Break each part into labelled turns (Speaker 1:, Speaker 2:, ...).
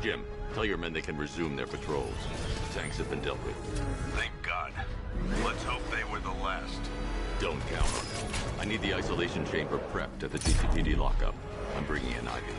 Speaker 1: Jim, tell your men they can resume their patrols. The tanks have been dealt with.
Speaker 2: Thank God. Let's hope they were the last.
Speaker 1: Don't count on it. I need the isolation chamber prepped at the GCPD lockup. I'm bringing in Ivy.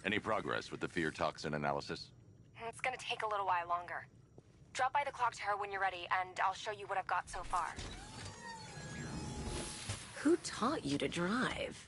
Speaker 1: Any progress with the fear toxin analysis?
Speaker 3: It's gonna take a little while longer. Drop by the clock tower when you're ready, and I'll show you what I've got so far.
Speaker 4: Who taught you to drive?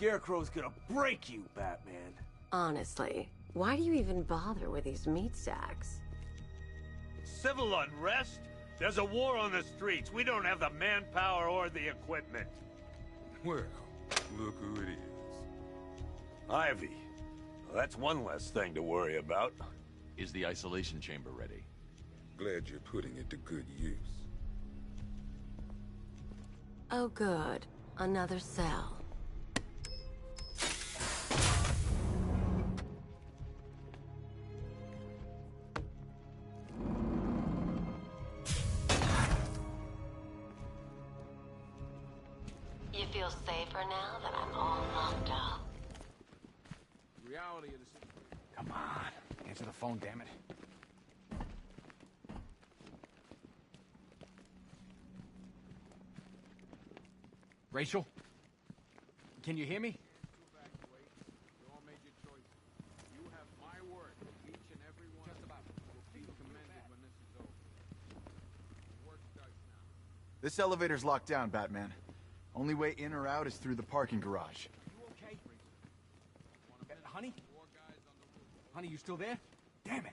Speaker 5: Scarecrow's gonna break you, Batman.
Speaker 4: Honestly, why do you even bother with these meat sacks?
Speaker 6: Civil unrest? There's a war on the streets. We don't have the manpower or the equipment.
Speaker 7: Well, look who it is.
Speaker 6: Ivy. Well, that's one less thing to worry about.
Speaker 1: Is the isolation chamber ready?
Speaker 7: Glad you're putting it to good use.
Speaker 4: Oh good, another cell. You feel safer now that I'm all locked up?
Speaker 8: Reality of the...
Speaker 9: Come on, answer the phone, damn it. Rachel? Can you hear me?
Speaker 8: You all made your choice. You have my word. Each and every one
Speaker 9: Just about.
Speaker 8: will be commended when this is over. The work starts now.
Speaker 10: This elevator's locked down, Batman. Only way in or out is through the parking garage.
Speaker 9: You okay? Honey? Honey, you still there? Damn it!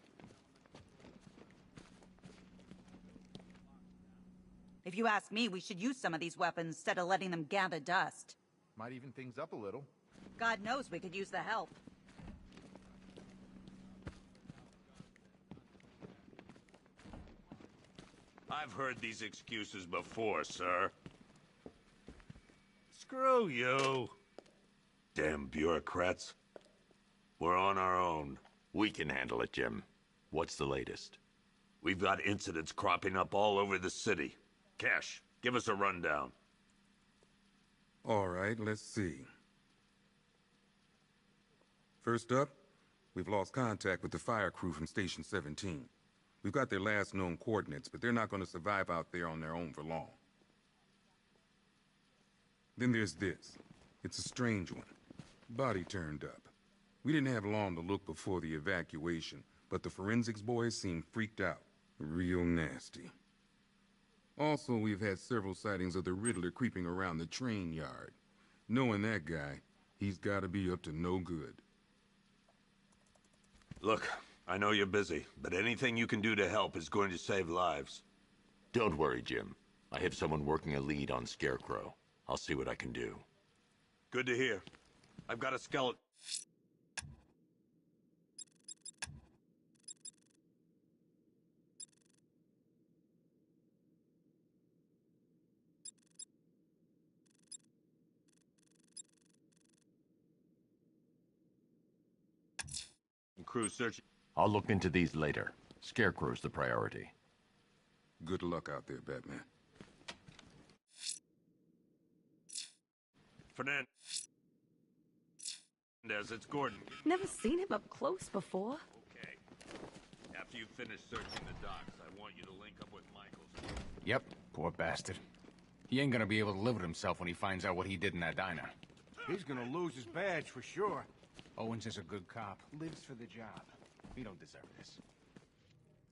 Speaker 11: If you ask me, we should use some of these weapons instead of letting them gather dust.
Speaker 10: Might even things up a little.
Speaker 11: God knows we could use the help.
Speaker 6: I've heard these excuses before, sir. Screw you. Damn bureaucrats. We're on our own.
Speaker 1: We can handle it, Jim. What's the latest?
Speaker 6: We've got incidents cropping up all over the city. Cash, give us a rundown.
Speaker 7: All right, let's see. First up, we've lost contact with the fire crew from Station 17. We've got their last known coordinates, but they're not going to survive out there on their own for long. Then there's this. It's a strange one. Body turned up. We didn't have long to look before the evacuation, but the forensics boys seemed freaked out. Real nasty. Also, we've had several sightings of the Riddler creeping around the train yard. Knowing that guy, he's got to be up to no good.
Speaker 2: Look, I know you're busy, but anything you can do to help is going to save lives.
Speaker 1: Don't worry, Jim. I have someone working a lead on Scarecrow. I'll see what I can do.
Speaker 2: Good to hear. I've got a skeleton. Crew searching.
Speaker 1: I'll look into these later. Scarecrow's the priority.
Speaker 7: Good luck out there, Batman.
Speaker 2: Fernandez, it's Gordon.
Speaker 4: Never seen him up close before.
Speaker 2: Okay. After you finish searching the docks, I want you to link up with Michaels.
Speaker 9: Yep, poor bastard. He ain't gonna be able to live with himself when he finds out what he did in that diner.
Speaker 5: He's gonna lose his badge for sure.
Speaker 9: Owens is a good cop. Lives for the job. He don't deserve this.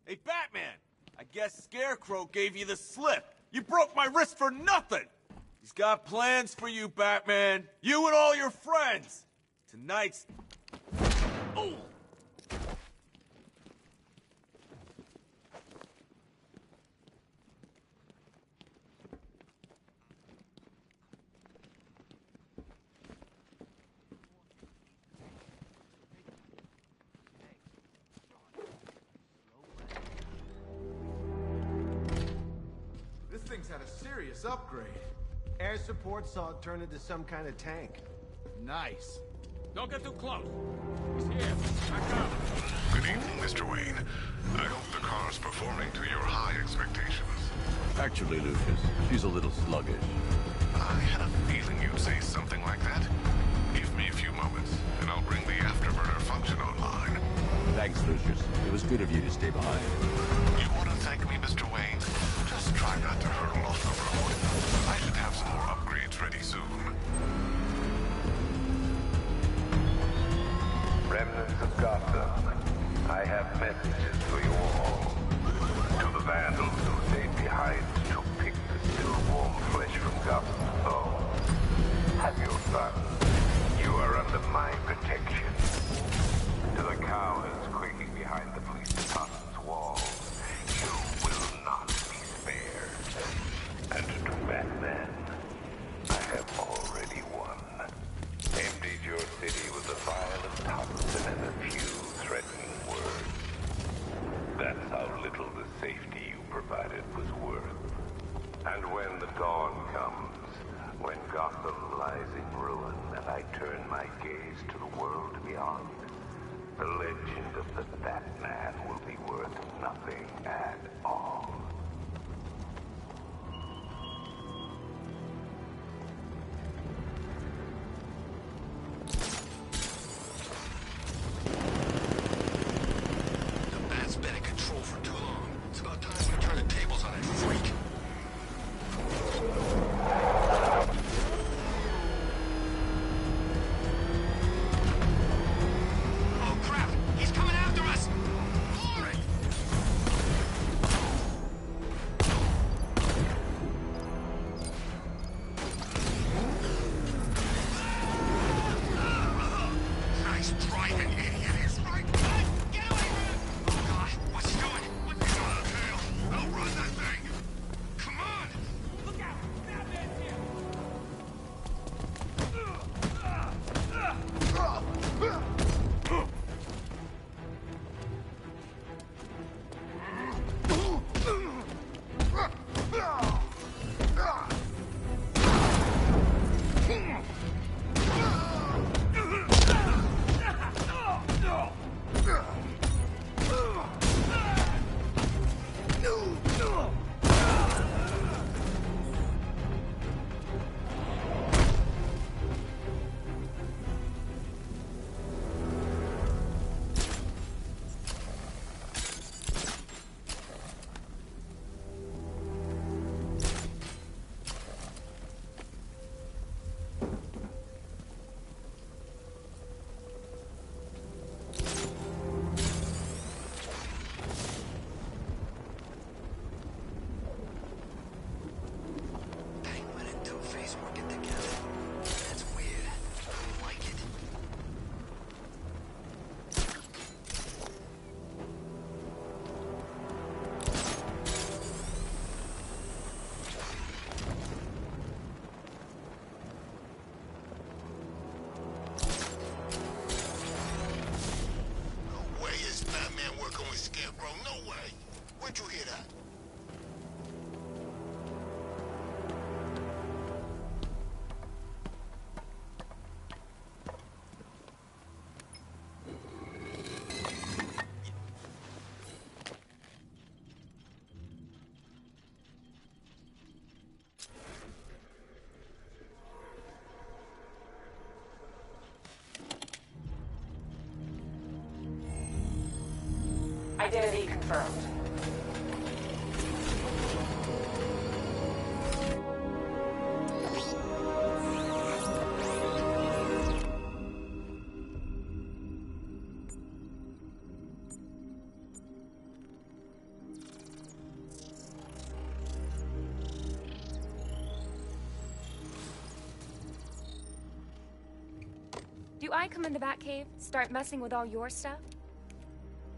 Speaker 5: Hey, Batman! I guess Scarecrow gave you the slip. You broke my wrist for nothing! He's got plans for you, Batman. You and all your friends. Tonight's... Oh!
Speaker 12: This thing's had a serious upgrade. Air support saw it turn into some kind of tank.
Speaker 9: Nice.
Speaker 8: Don't get too close. He's here. Back up.
Speaker 13: Good evening, Mr. Wayne. I hope the car's performing to your high expectations.
Speaker 1: Actually, Lucius, she's a little sluggish.
Speaker 13: I had a feeling you'd say something like that. Give me a few moments, and I'll bring the afterburner function online.
Speaker 1: Thanks, Lucius. It was good of you to stay behind.
Speaker 13: You want to thank me, Mr. Wayne? Just try not to hurtle off the road. I should have some more upgrades ready soon.
Speaker 14: Remnants of Gotham, I have messages for you all. To the vandals who stayed behind to pick the still warm flesh from Gotham's soul. Have your fun. You are under my protection. To the cowards quaking behind the police department's walls, you will not be spared. And to Batman, I have already won. Emptied your city with a violent toxin and a few threatening words. That's how little the safety you provided was worth. And when the dawn comes, when Gotham lies in ruin and I turn my gaze to the world beyond, the legend of the Batman will be worth nothing at all.
Speaker 13: The Bat's been in control for too long. It's about time we turn the tables on that freak. Oh crap! He's coming after us!
Speaker 3: Identity confirmed.
Speaker 15: Do I come in the Batcave, start messing with all your stuff?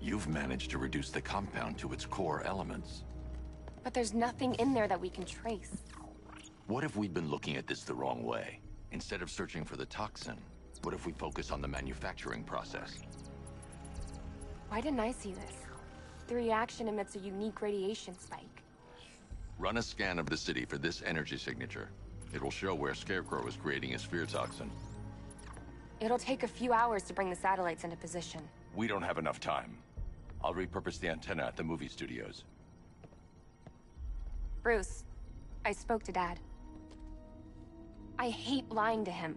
Speaker 1: You've managed to reduce the compound to its core elements.
Speaker 15: But there's nothing in there that we can trace.
Speaker 1: What if we'd been looking at this the wrong way? Instead of searching for the toxin, what if we focus on the manufacturing process?
Speaker 15: Why didn't I see this? The reaction emits a unique radiation spike.
Speaker 1: Run a scan of the city for this energy signature. It will show where Scarecrow is creating his fear toxin.
Speaker 15: It'll take a few hours to bring the satellites into position.
Speaker 1: We don't have enough time. I'll repurpose the antenna at the movie studios.
Speaker 15: Bruce, I spoke to Dad. I hate lying to him.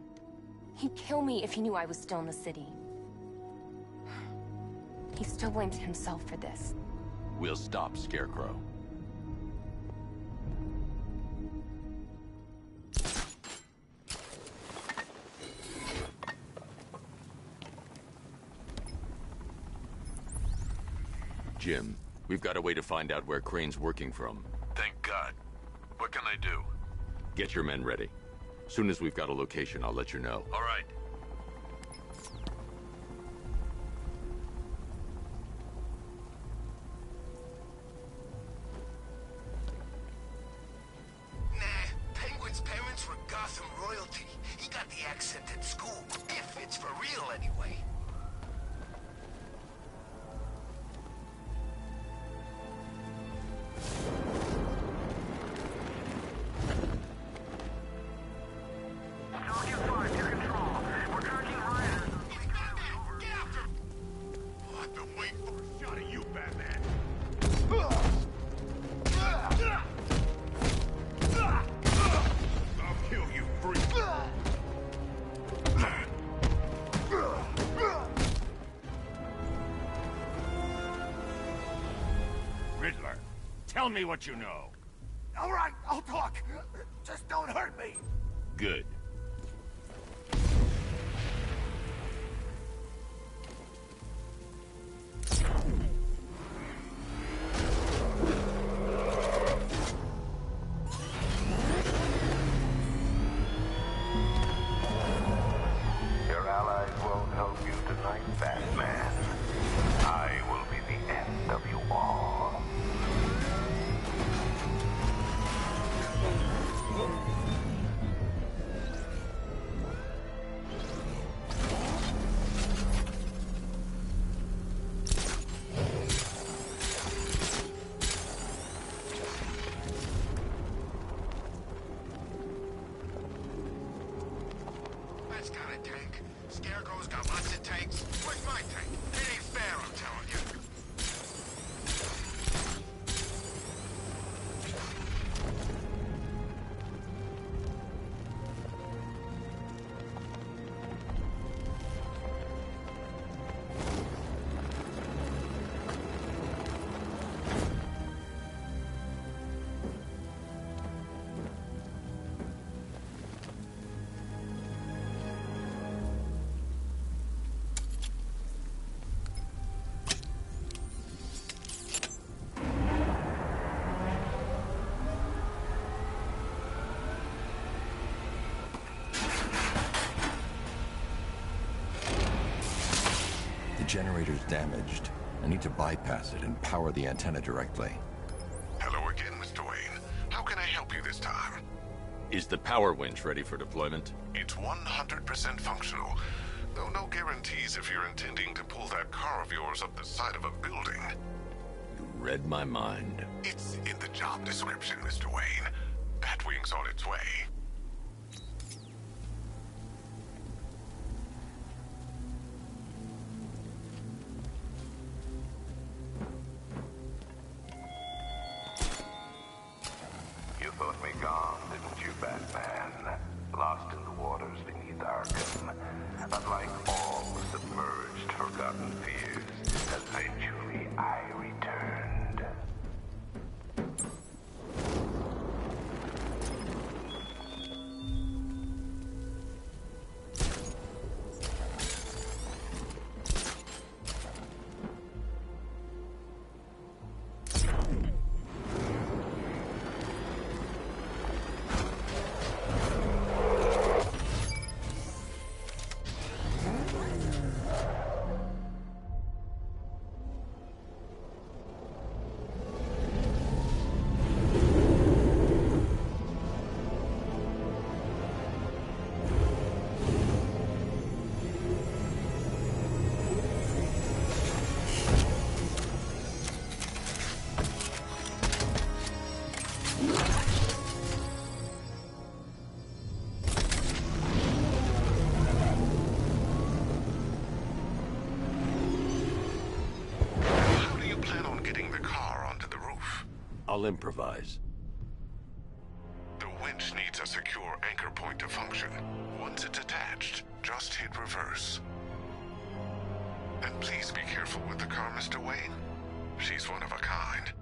Speaker 15: He'd kill me if he knew I was still in the city. He still blames himself for this.
Speaker 1: We'll stop Scarecrow. Jim, we've got a way to find out where Crane's working from.
Speaker 13: Thank God. What can I do?
Speaker 1: Get your men ready. Soon as we've got a location, I'll let you know.
Speaker 13: All right.
Speaker 16: Nah, Penguin's parents were Gotham royalty. He got the accent at school. If it's for real, anyway.
Speaker 6: Riddler, tell me what you know.
Speaker 16: All right, I'll talk. Just don't hurt me.
Speaker 6: Good.
Speaker 14: Your allies won't help you tonight, Batman. I will be the end of you all.
Speaker 16: That's got a tank. Scarecrow's got lots of tanks. Where's my tank? It ain't fair, I'm telling you.
Speaker 1: The generator's damaged. I need to bypass it and power the antenna directly.
Speaker 13: Hello again, Mr. Wayne. How can I help you this time?
Speaker 1: Is the power winch ready for deployment?
Speaker 13: It's 100% functional, though no guarantees if you're intending to pull that car of yours up the side of a building.
Speaker 1: You read my mind.
Speaker 13: It's in the job description, Mr. Wayne. Batwing's on its way.
Speaker 14: You thought me gone, didn't you, Batman? Lost in the waters beneath Arkham. But like all submerged, forgotten fears, eventually I returned.
Speaker 1: I'll improvise.
Speaker 13: The winch needs a secure anchor point to function. Once it's attached, just hit reverse. And please be careful with the car, Mr. Wayne. She's one of a kind.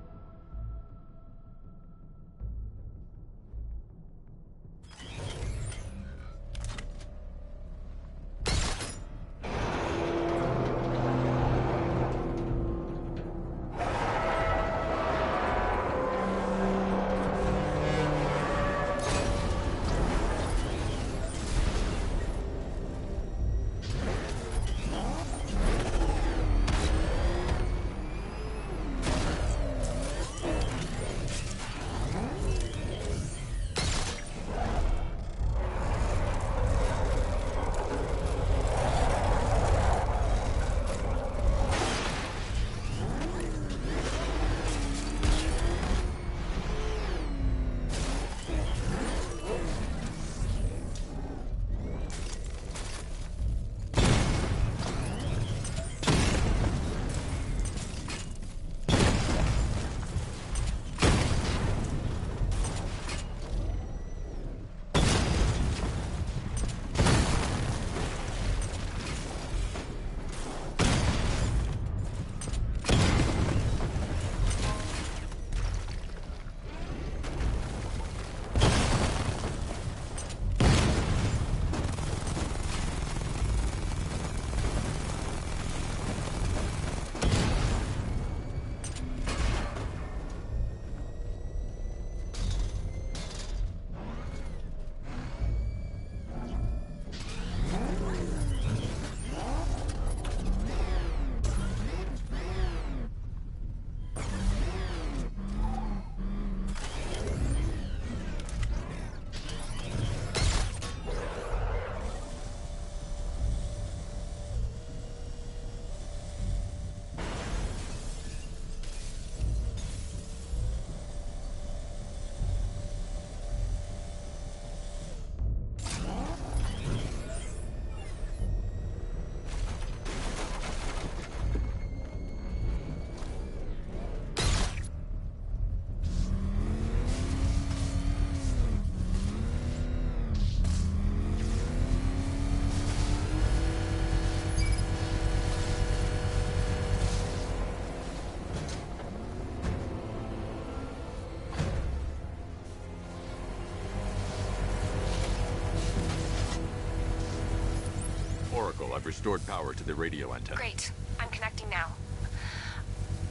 Speaker 1: I've restored power to the radio antenna.
Speaker 3: Great. I'm connecting now.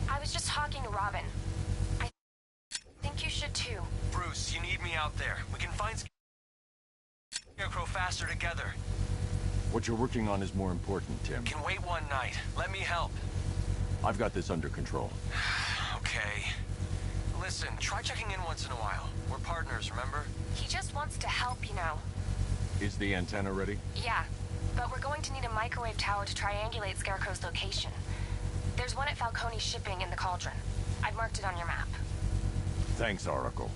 Speaker 3: I was just talking to Robin. I think you should too.
Speaker 17: Bruce, you need me out there. We can find Scarecrow faster together.
Speaker 1: What you're working on is more important, Tim.
Speaker 17: Can wait one night. Let me help.
Speaker 1: I've got this under control.
Speaker 17: Okay. Listen, try checking in once in a while. We're partners, remember?
Speaker 3: He just wants to help, you know.
Speaker 1: Is the antenna ready?
Speaker 3: Yeah, but we're going to need a microwave tower to triangulate Scarecrow's location. There's one at Falcone's shipping in the Cauldron. I've marked it on your map.
Speaker 1: Thanks, Oracle.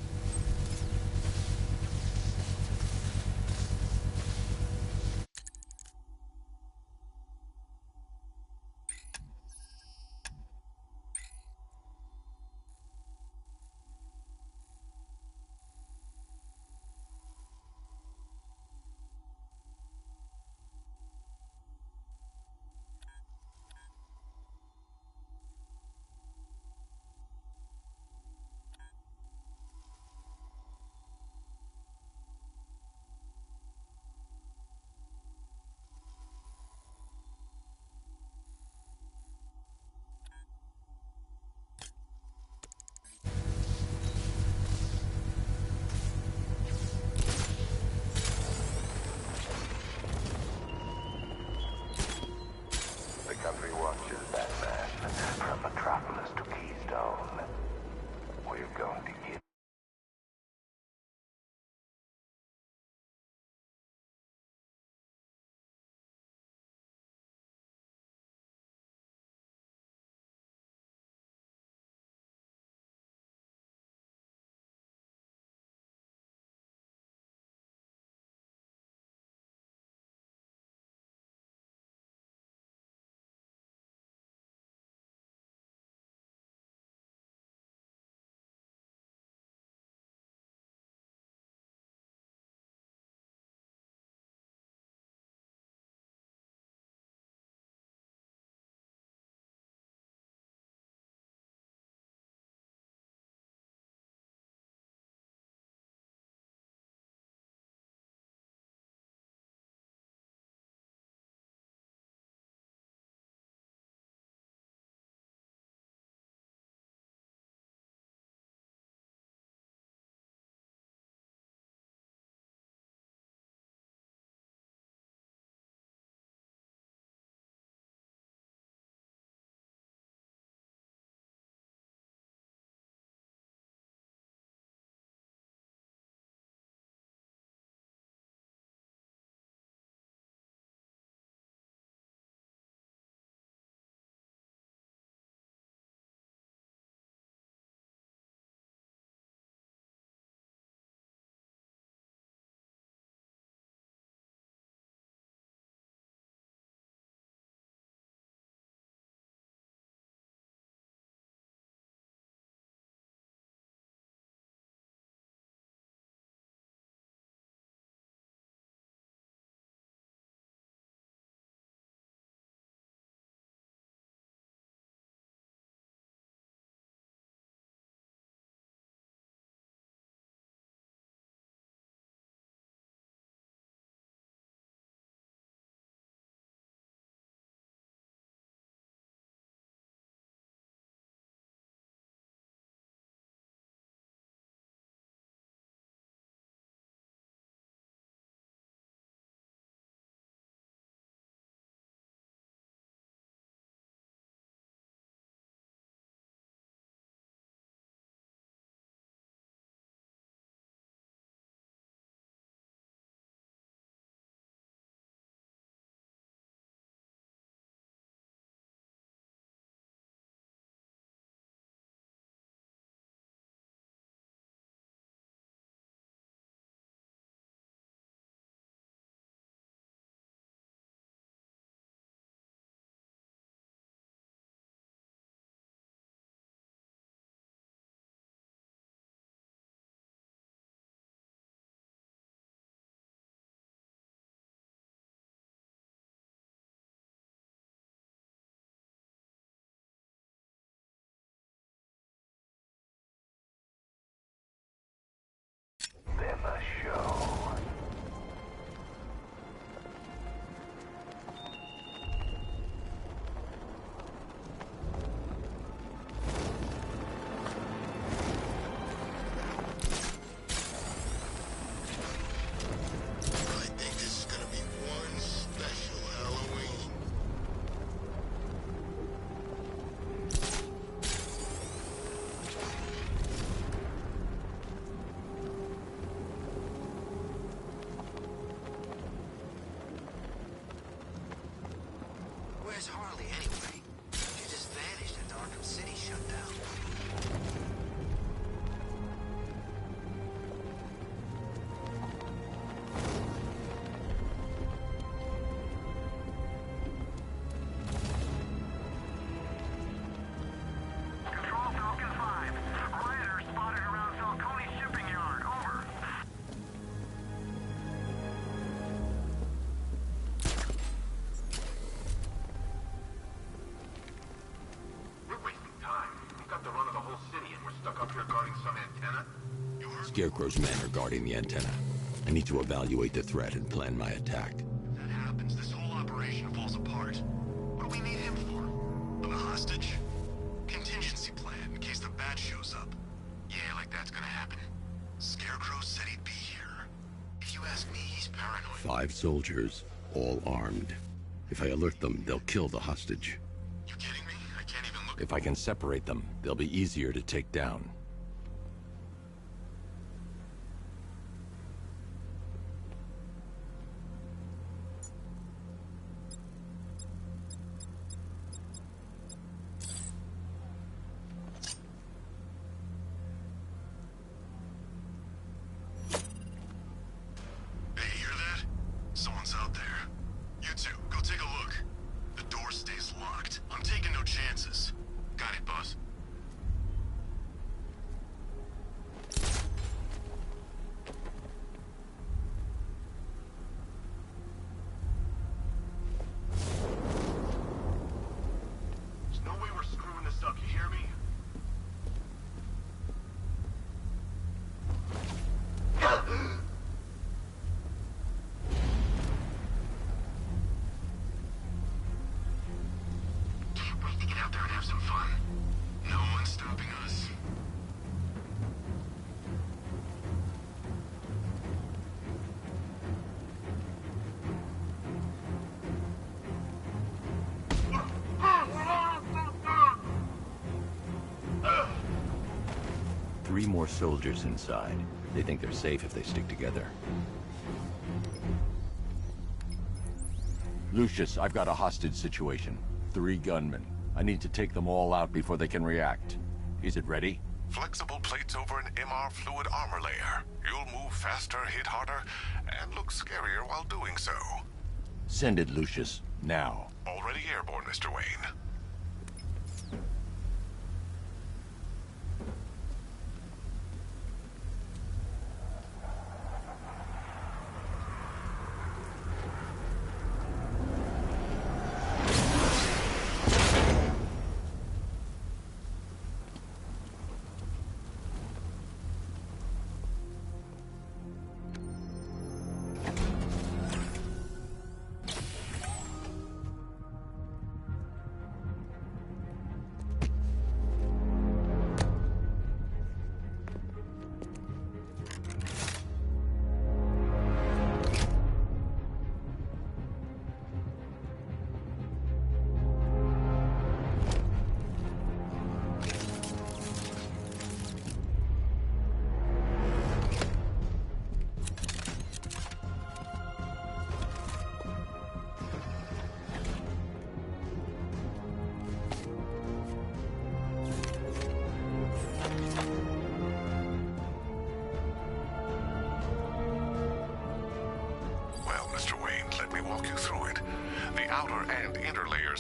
Speaker 1: Scarecrow's men are guarding the antenna. I need to evaluate the threat and plan my attack.
Speaker 18: If that happens, this whole operation falls apart. What do we need him for? Of a hostage? Contingency plan in case the bat shows up. Yeah, like that's gonna happen. Scarecrow said he'd be here. If you ask me, he's paranoid.
Speaker 1: 5 soldiers, all armed. If I alert them, they'll kill the hostage.
Speaker 18: You kidding me? I can't even look.
Speaker 1: If I can separate them, they'll be easier to take down.
Speaker 18: Someone's out there. You two, go take a look. The door stays locked. I'm taking no chances. Got it, boss. There's no way we're screwing this up, you hear me?
Speaker 1: Three more soldiers inside. They think they're safe if they stick together. Lucius, I've got a hostage situation. 3 gunmen. I need to take them all out before they can react. Is it ready?
Speaker 13: Flexible plates over an MR fluid armor layer. You'll move faster, hit harder, and look scarier while doing so.
Speaker 1: Send it, Lucius. Now.
Speaker 13: Already airborne, Mr. Wayne.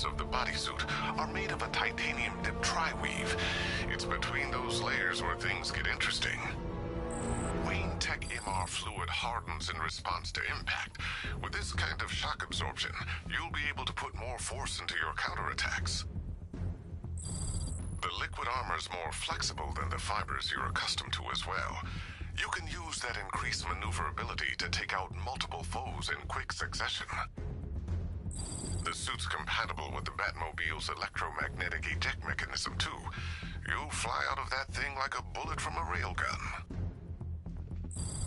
Speaker 13: Of the bodysuit are made of a titanium dip tri-weave. It's between those layers where things get interesting. Wayne Tech MR fluid hardens in response to impact. With this kind of shock absorption, you'll be able to put more force into your counterattacks. The liquid armor's more flexible than the fibers you're accustomed to as well. You can use that increased maneuverability to take out multiple foes in quick succession. The suit's compatible with the Batmobile's electromagnetic eject mechanism, too. You'll fly out of that thing like a bullet from a railgun.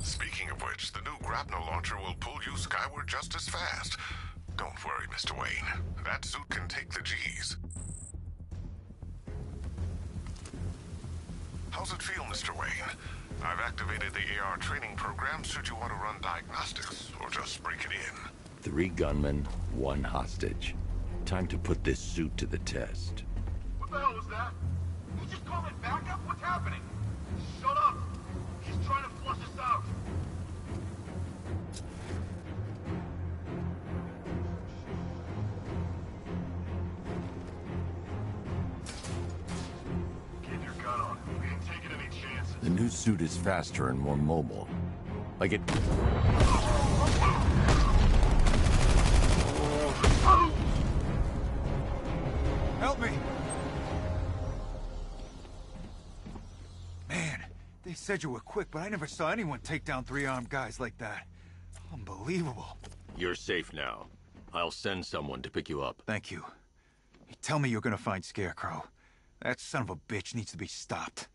Speaker 13: Speaking of which, the new grapnel launcher will pull you skyward just as fast. Don't worry, Mr. Wayne. That suit can take the G's. How's it feel, Mr. Wayne? I've activated the AR training program should you want to run diagnostics, or just break it in.
Speaker 1: 3 gunmen, 1 hostage. Time to put this suit to the test.
Speaker 18: What the hell was that? You just call it backup? What's happening? Shut up! He's trying to flush us out. Keep your gun on. We ain't taking any chances.
Speaker 1: The new suit is faster and more mobile. Like it...
Speaker 5: Help me! Man, they
Speaker 19: said you were quick, but I never saw anyone take down 3 armed guys like that. Unbelievable.
Speaker 1: You're safe now. I'll send someone to pick you up.
Speaker 19: Thank you. Tell me you're gonna find Scarecrow. That son of a bitch needs to be stopped.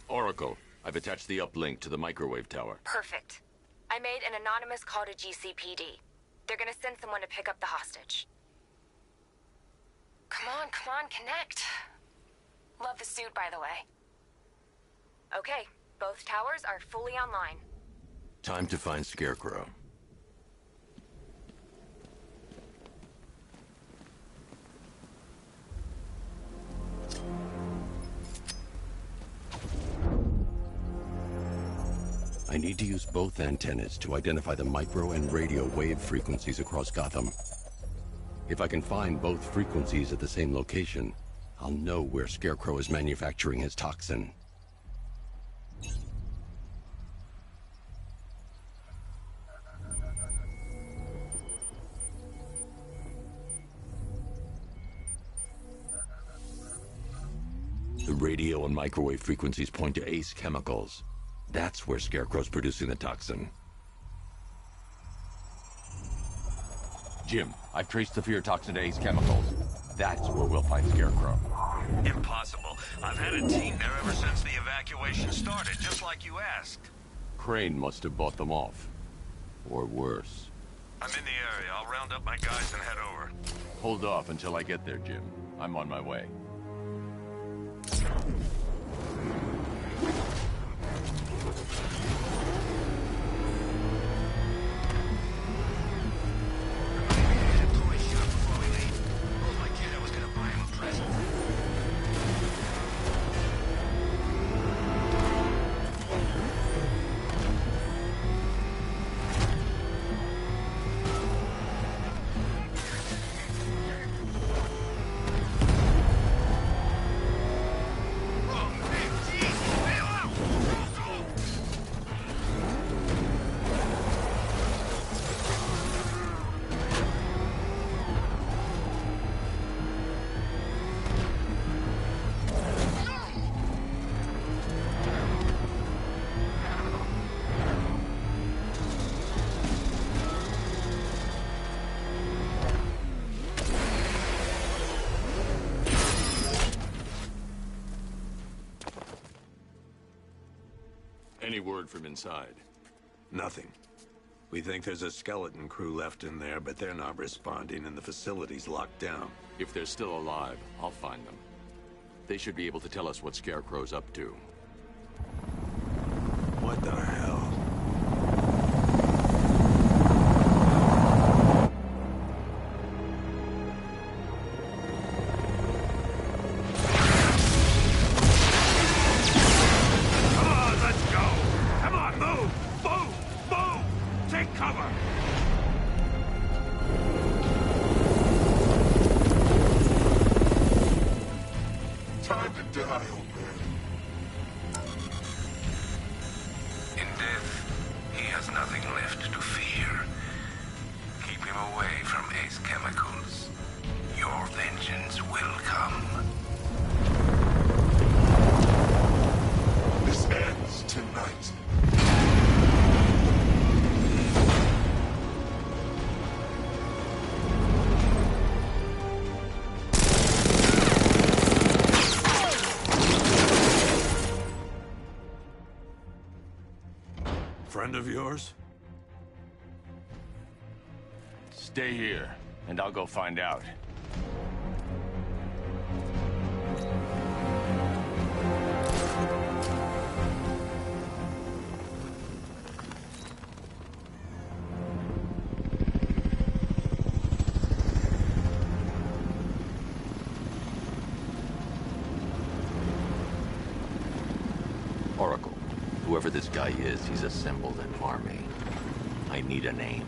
Speaker 1: Oracle, I've attached the uplink to the microwave tower.
Speaker 3: Perfect. I made an anonymous call to GCPD. They're gonna send someone to pick up the hostage. Come on, connect. Love the suit, by the way. Okay, both towers are fully online.
Speaker 1: Time to find Scarecrow. I need to use both antennas to identify the micro and radio wave frequencies across Gotham. If I can find both frequencies at the same location, I'll know where Scarecrow is manufacturing his toxin. The radio and microwave frequencies point to Ace Chemicals. That's where Scarecrow's producing the toxin. Jim, I've traced the fear toxin to Ace Chemicals. That's where we'll find Scarecrow.
Speaker 6: Impossible. I've had a team there ever since the evacuation started, just like you asked.
Speaker 1: Crane must have bought them off. Or worse.
Speaker 6: I'm in the area. I'll round up my guys and head over.
Speaker 1: Hold off until I get there, Jim. I'm on my way. Any word from inside?
Speaker 6: Nothing. We think there's a skeleton crew left in there, but they're not responding and the facility's locked down.
Speaker 1: If they're still alive, I'll find them. They should be able to tell us what Scarecrow's up to.
Speaker 6: What the hell? Friend of yours?
Speaker 1: Stay here, and I'll go find out. Oracle. Whoever this guy is, he's assembled an army. I need a name.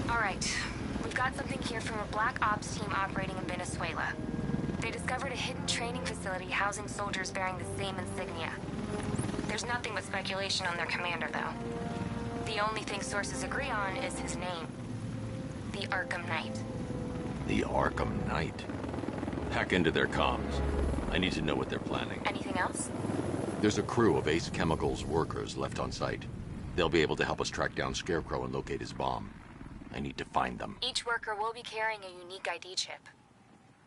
Speaker 3: All right. We've got something here from a Black Ops team operating in Venezuela. They discovered a hidden training facility housing soldiers bearing the same insignia. There's nothing but speculation on their commander, though. The only thing sources agree on is his name. The Arkham Knight.
Speaker 1: The Arkham Knight? Hack into their comms. I need to know what they're planning.
Speaker 3: Anything else?
Speaker 1: There's a crew of Ace Chemicals workers left on site. They'll be able to help us track down Scarecrow and locate his bomb. I need to find them.
Speaker 3: Each worker will be carrying a unique ID chip.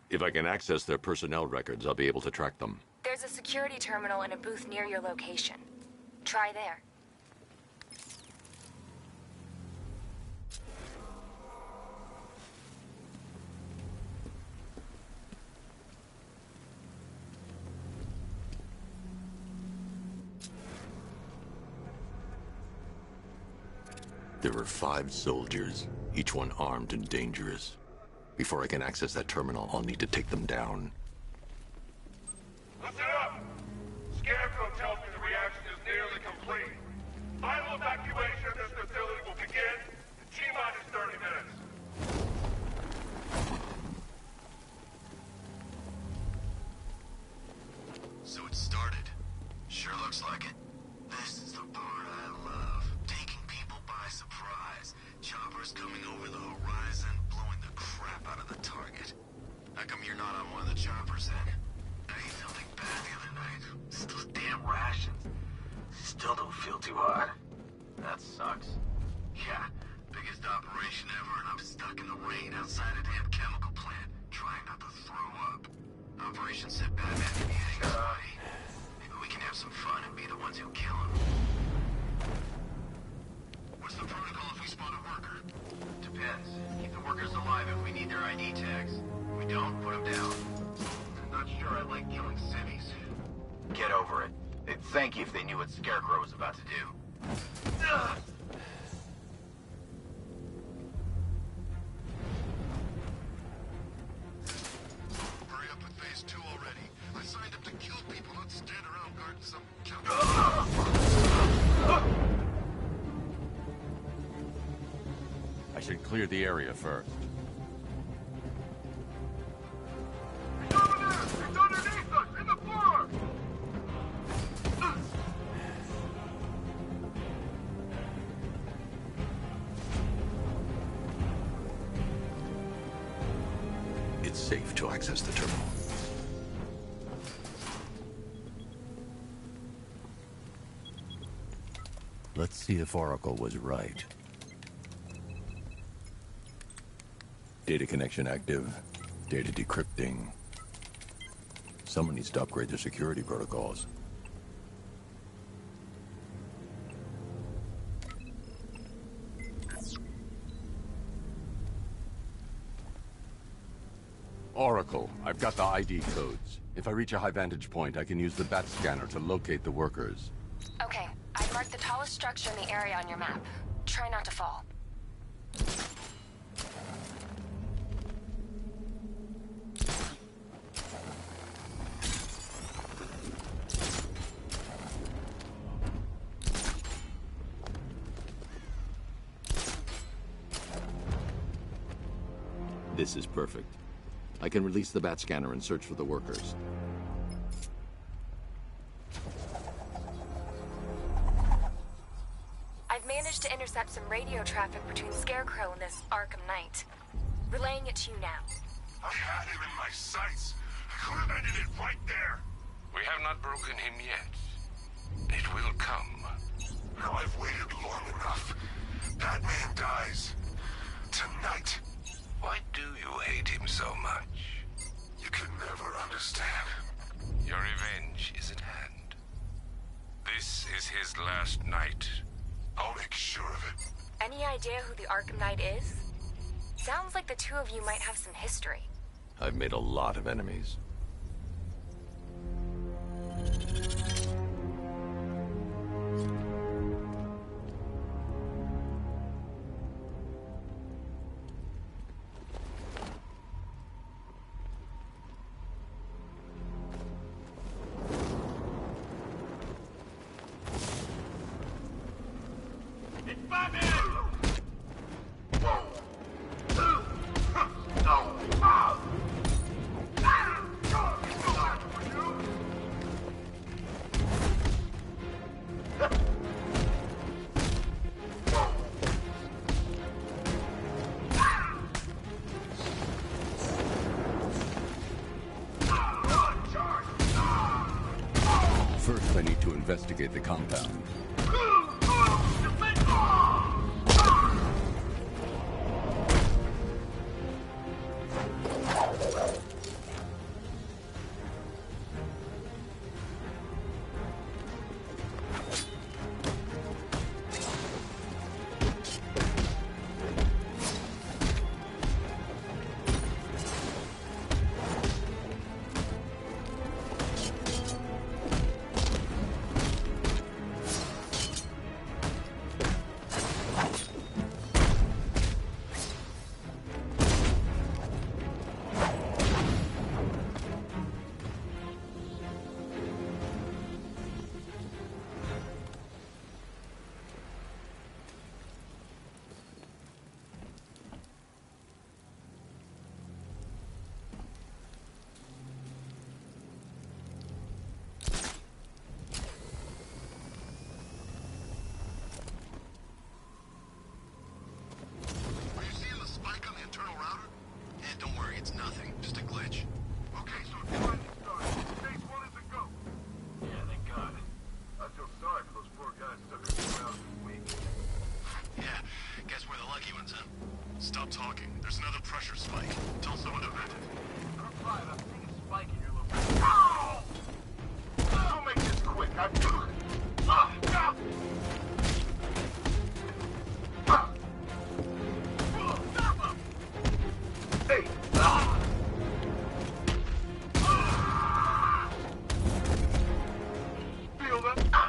Speaker 1: If I can access their personnel records, I'll be able to track them.
Speaker 3: There's a security terminal in a booth near your location. Try there.
Speaker 1: There are 5 soldiers, each one armed and dangerous. Before I can access that terminal, I'll need to take them down.
Speaker 14: Listen up! Scarecrow tells me the reaction is nearly complete. Final evacuation of this facility will begin in T-minus 30 minutes.
Speaker 18: So it started. Sure looks like it. This is the part I love. Taking people by surprise. Choppers coming over the horizon, blowing the crap out of the target. How come you're not on one of the choppers then? I ate something bad the other night. It's those damn rations. Still don't feel too hot. That sucks. Yeah, biggest operation ever, and I'm stuck in the rain outside a damn chemical plant, trying not to throw up. Operation sent Batman to be hanging buddy. Maybe we can have some fun and be the ones who kill him. What's the protocol if we spot a worker? Depends. Keep the workers alive if we need their ID tags. If we don't, put them down. I'm not sure I like killing civvies.
Speaker 19: Get over it. They'd thank you if they knew what Scarecrow was about to do.
Speaker 18: Hurry up with phase 2 already. I signed up to kill people, not stand around guarding some
Speaker 1: I should clear the area first.
Speaker 14: It's underneath us, in the floor!
Speaker 1: It's safe to access the terminal. Let's see if Oracle was right. Data connection active. Data decrypting. Someone needs to upgrade their security protocols. Oracle, I've got the ID codes. If I reach a high vantage point, I can use the bat scanner to locate the workers.
Speaker 3: Okay, I've marked the tallest structure in the area on your map. Try not to fall.
Speaker 1: This is perfect. I can release the bat scanner and search for the workers.
Speaker 3: I've managed to intercept some radio traffic between Scarecrow and this Arkham Knight. Relaying it to you now.
Speaker 14: I had him in my sights. I could have ended it right there.
Speaker 13: We have not broken him yet. It will come.
Speaker 14: Now I've waited long enough. Batman dies. Tonight.
Speaker 13: Why do you hate him so much?
Speaker 14: You can never understand.
Speaker 13: Your revenge is at hand. This is his last night.
Speaker 14: I'll make sure of it.
Speaker 3: Any idea who the Arkham Knight is? Sounds like the two of you might have some history.
Speaker 1: I've made a lot of enemies. First, I need to investigate the compound.
Speaker 18: Stop talking. There's another pressure spike. Tell someone to vent it.
Speaker 12: Group 5, I'm seeing a spike in your location. Ow! Don't make this quick. Hey! Feel that? Ow!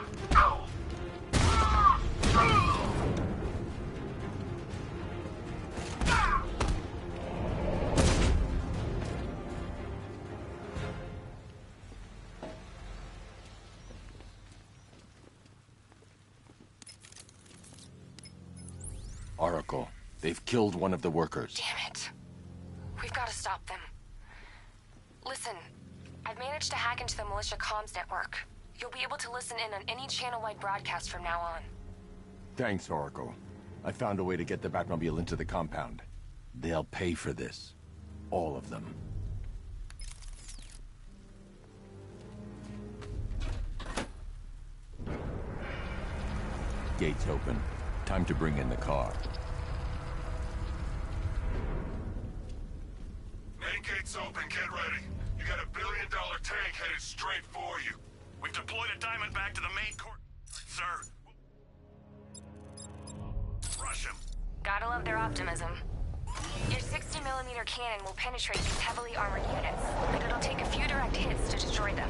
Speaker 1: Oracle, they've killed one of the workers.
Speaker 3: Damn it. We've got to stop them. Listen, I've managed to hack into the militia comms network. You'll be able to listen in on any channel-wide broadcast from now on.
Speaker 1: Thanks, Oracle. I found a way to get the Batmobile into the compound. They'll pay for this. All of them. Gates open. Time to bring in the car.
Speaker 13: Main gate's open, get ready. You got $1 billion tank headed straight for you.
Speaker 18: We've deployed a diamond back to the main court, sir. Rush him.
Speaker 3: Gotta love their optimism. Your 60mm cannon will penetrate these heavily armored units, but it'll take a few direct hits to destroy them.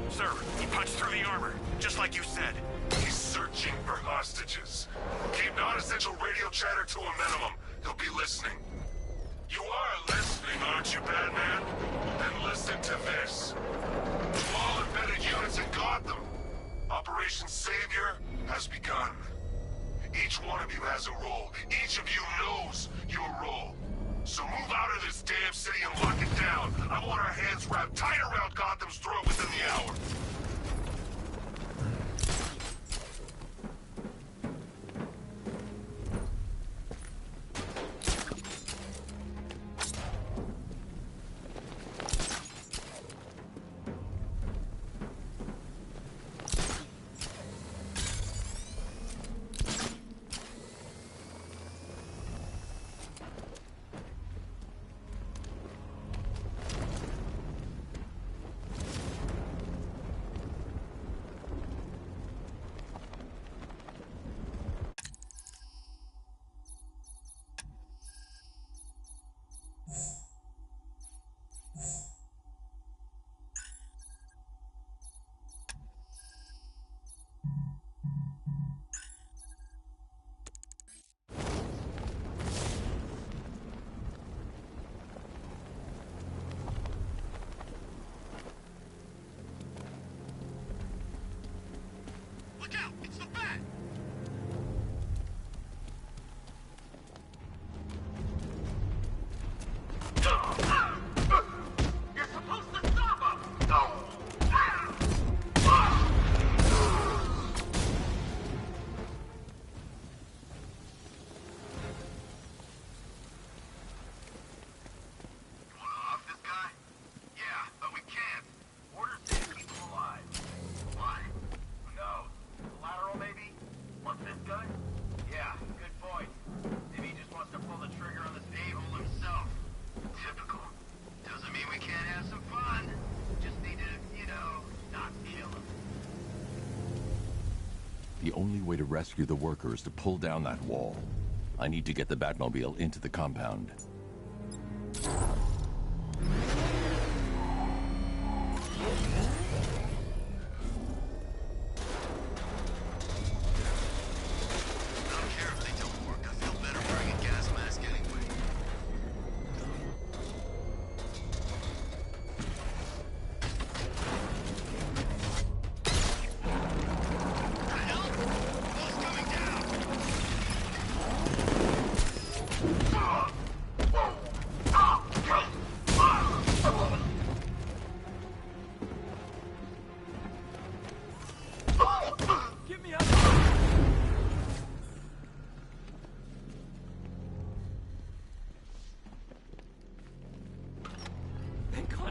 Speaker 18: Sir, he punched through the armor, just like you said.
Speaker 13: He's searching for hostages. Keep non-essential radio chatter to a minimum. He'll be listening. You are listening, aren't you, Batman? Then listen to this. To all embedded units in Gotham, Operation Savior has begun. Each one of you has a role. Each of you knows your role. So move out of this damn city and lock it down. I want our hands wrapped tight around Gotham's throat within the hour.
Speaker 20: The only way to rescue the worker is to pull down that wall. I need to get the Batmobile into the compound.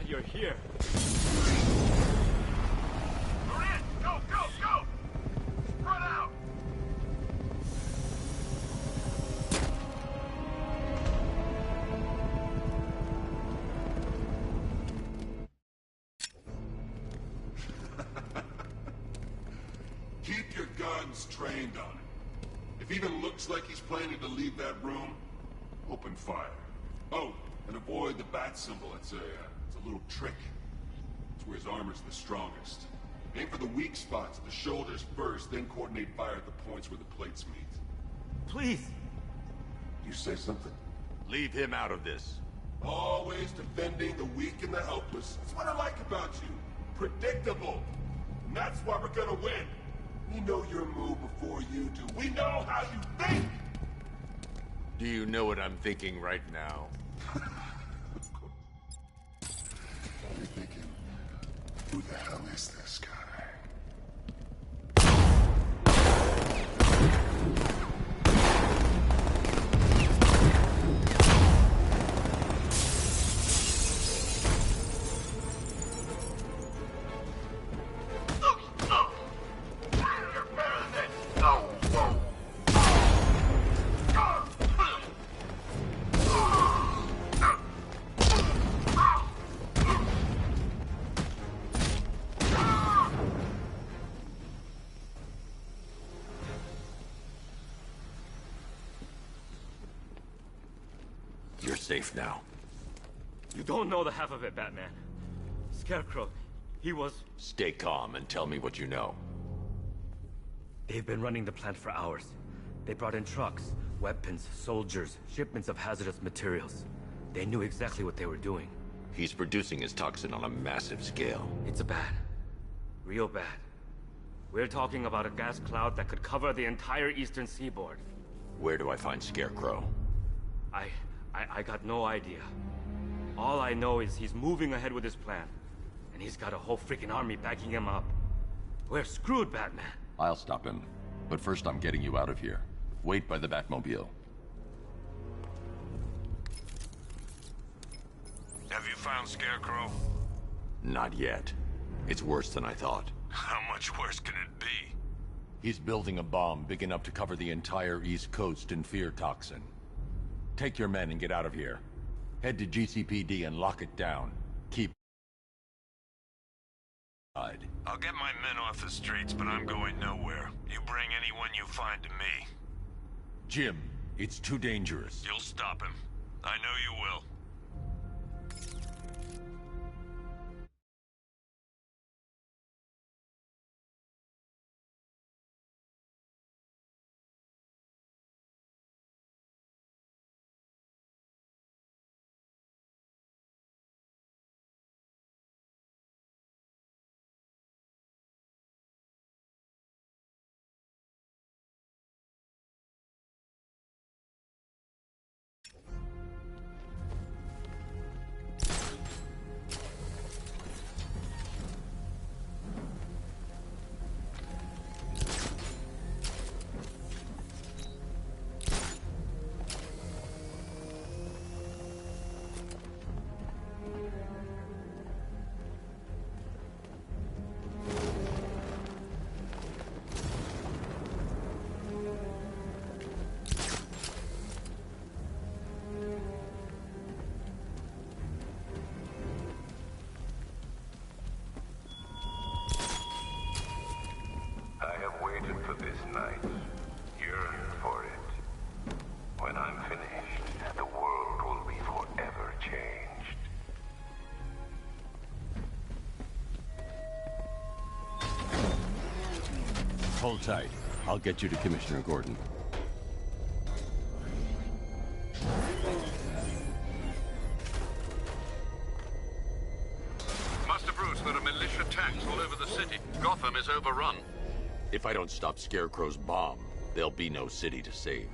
Speaker 17: You're here.
Speaker 16: Marin, go, go, go! Spread out!
Speaker 13: Keep your guns trained on him. If he even looks like he's planning to leave that room, open fire. Oh, and avoid the bat symbol. It's a little trick. It's where his armor's the strongest. Aim for the weak spots, the shoulders first, then coordinate fire at the points where the plates meet.
Speaker 17: Please!
Speaker 13: You say something?
Speaker 2: Leave him out of this.
Speaker 13: Always defending the weak and the helpless. That's what I like about you. Predictable. And that's why we're gonna win. We know your move before you do. We know how you think!
Speaker 2: Do you know what I'm thinking right now?
Speaker 13: You're thinking, who the hell is this guy?
Speaker 2: You're safe now.
Speaker 17: You don't know the half of it, Batman. Scarecrow, he was...
Speaker 2: Stay calm and tell me what you know.
Speaker 17: They've been running the plant for hours. They brought in trucks, weapons, soldiers, shipments of hazardous materials. They knew exactly what they were doing.
Speaker 2: He's producing his toxin on a massive scale.
Speaker 17: It's bad. Real bad. We're talking about a gas cloud that could cover the entire eastern seaboard.
Speaker 2: Where do I find Scarecrow?
Speaker 17: I got no idea. All I know is he's moving ahead with his plan. And he's got a whole freaking army backing him up. We're screwed, Batman.
Speaker 20: I'll stop him. But first I'm getting you out of here. Wait by the Batmobile.
Speaker 14: Have you found Scarecrow?
Speaker 2: Not yet. It's worse than I thought.
Speaker 14: How much worse can it be?
Speaker 20: He's building a bomb big enough to cover the entire East Coast in fear toxin. Take your men and get out of here. Head to GCPD and lock it down. Keep...
Speaker 14: I'll get my men off the streets, but I'm going nowhere. You bring anyone you find to me.
Speaker 20: Jim, it's too dangerous.
Speaker 14: You'll stop him. I know you will.
Speaker 1: Hold tight. I'll get you to Commissioner Gordon.
Speaker 18: Master Bruce, there are militia tanks all over the city. Gotham is overrun.
Speaker 1: If I don't stop Scarecrow's bomb, there'll be no city to save.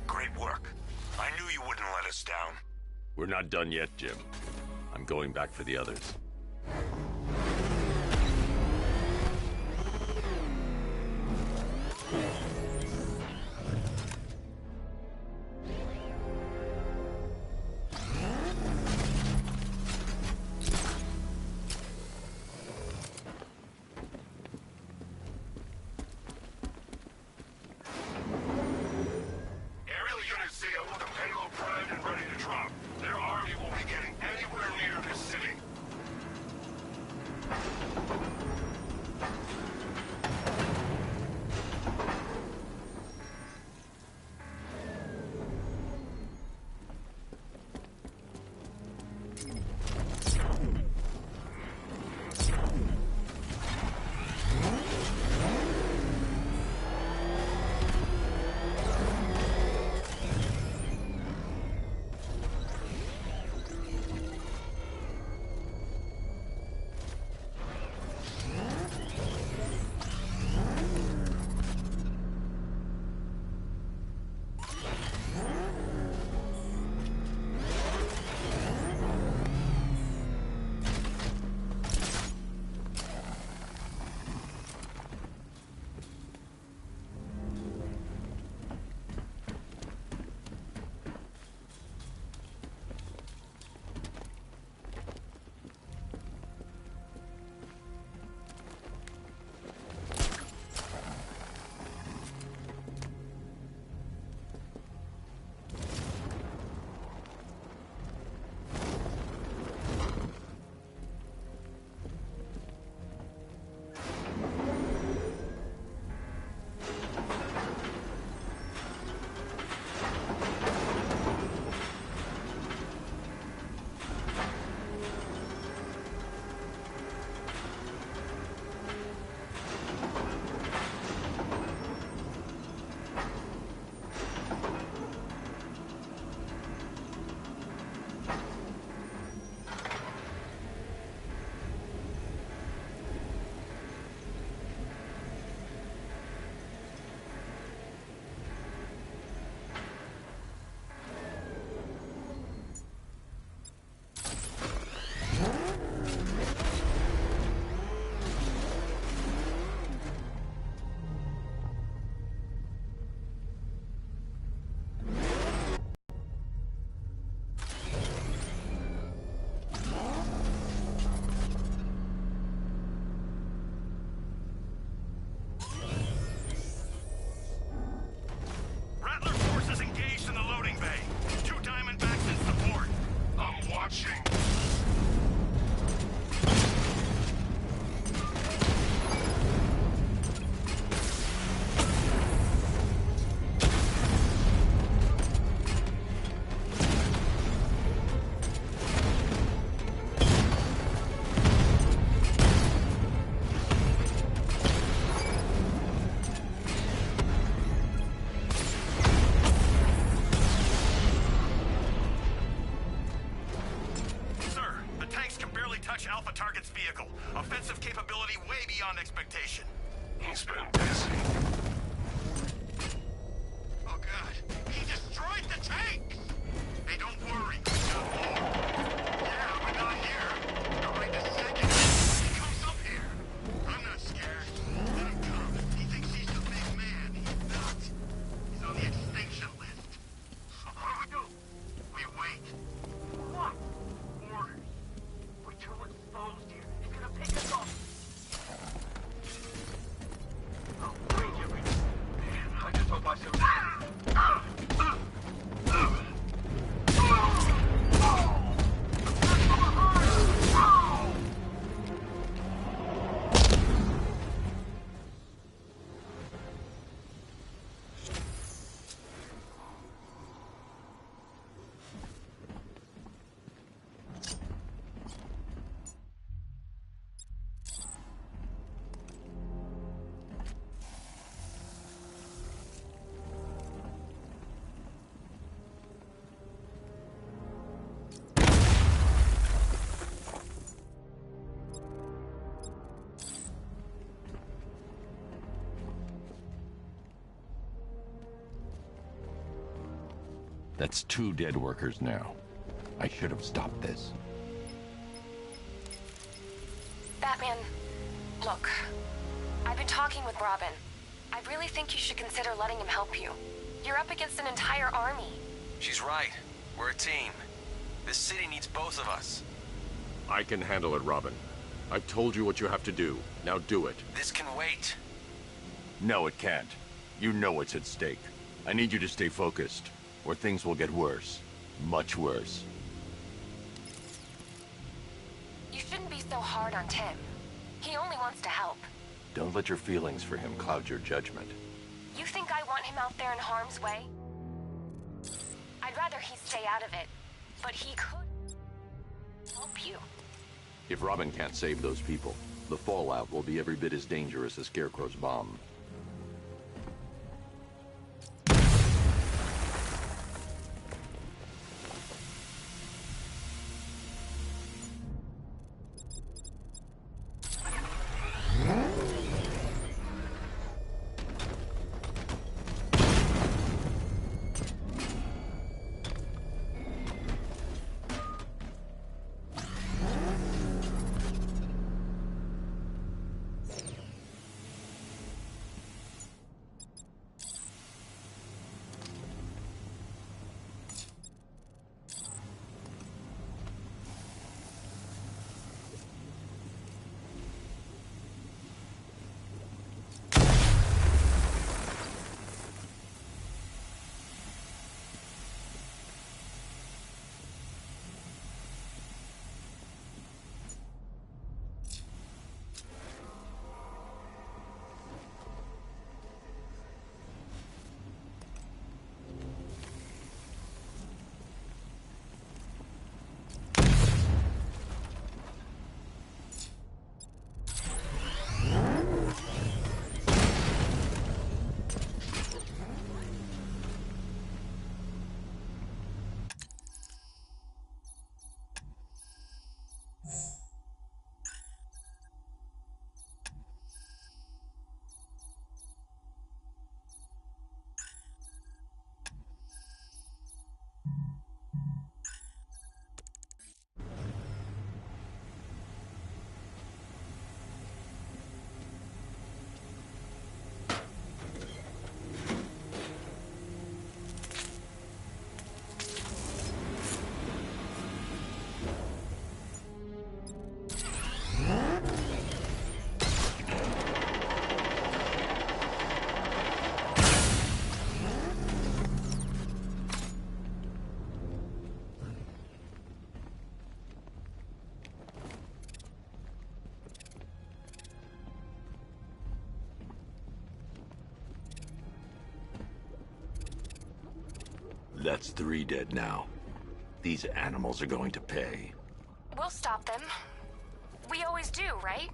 Speaker 14: Great work. I knew you wouldn't let us down.
Speaker 1: We're not done yet, Jim. I'm going back for the others.
Speaker 18: Aerial units see with the payload primed and ready to drop. Their army won't be getting anywhere near this city. Alpha target's vehicle. Offensive capability way beyond expectation. He's been busy. Oh god, he destroyed the tanks! Hey, don't worry, we got more. Yeah, but not here. Not right this second. He comes up here. I'm not scared. Let him come. He thinks he's the big man. He's not. He's on the extinction list. What do we do? We wait. What? Orders. We're too exposed here. He's gonna pick us off.
Speaker 20: That's 2 dead workers now. I should have stopped this.
Speaker 3: Batman, look. I've been talking with Robin. I really think you should consider letting him help you. You're up against an entire army.
Speaker 21: She's right. We're a team. This city needs both of us.
Speaker 1: I can handle it, Robin. I've told you what you have to do. Now do it.
Speaker 21: This can wait.
Speaker 20: No, it can't. You know what's at stake. I need you to stay focused, or things will get worse. Much worse.
Speaker 3: You shouldn't be so hard on Tim. He only wants to help.
Speaker 20: Don't let your feelings for him cloud your judgment.
Speaker 3: You think I want him out there in harm's way? I'd rather he stay out of it, but he could help you.
Speaker 1: If Robin can't save those people, the fallout will be every bit as dangerous as Scarecrow's bomb.
Speaker 20: That's 3 dead now. These animals are going to pay.
Speaker 3: We'll stop them. We always do, right?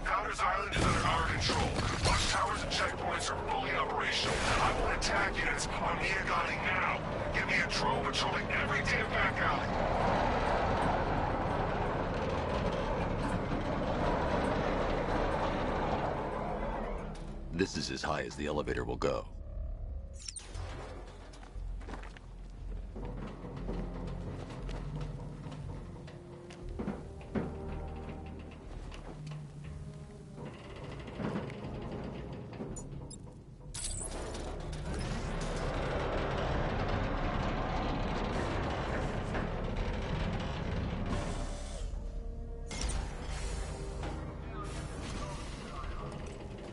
Speaker 13: Founders Island is under our control. Watchtowers and checkpoints are fully operational. I want attack units on Miagani now. Give me a drone patrolling every damn back alley.
Speaker 1: This is as high as the elevator will go.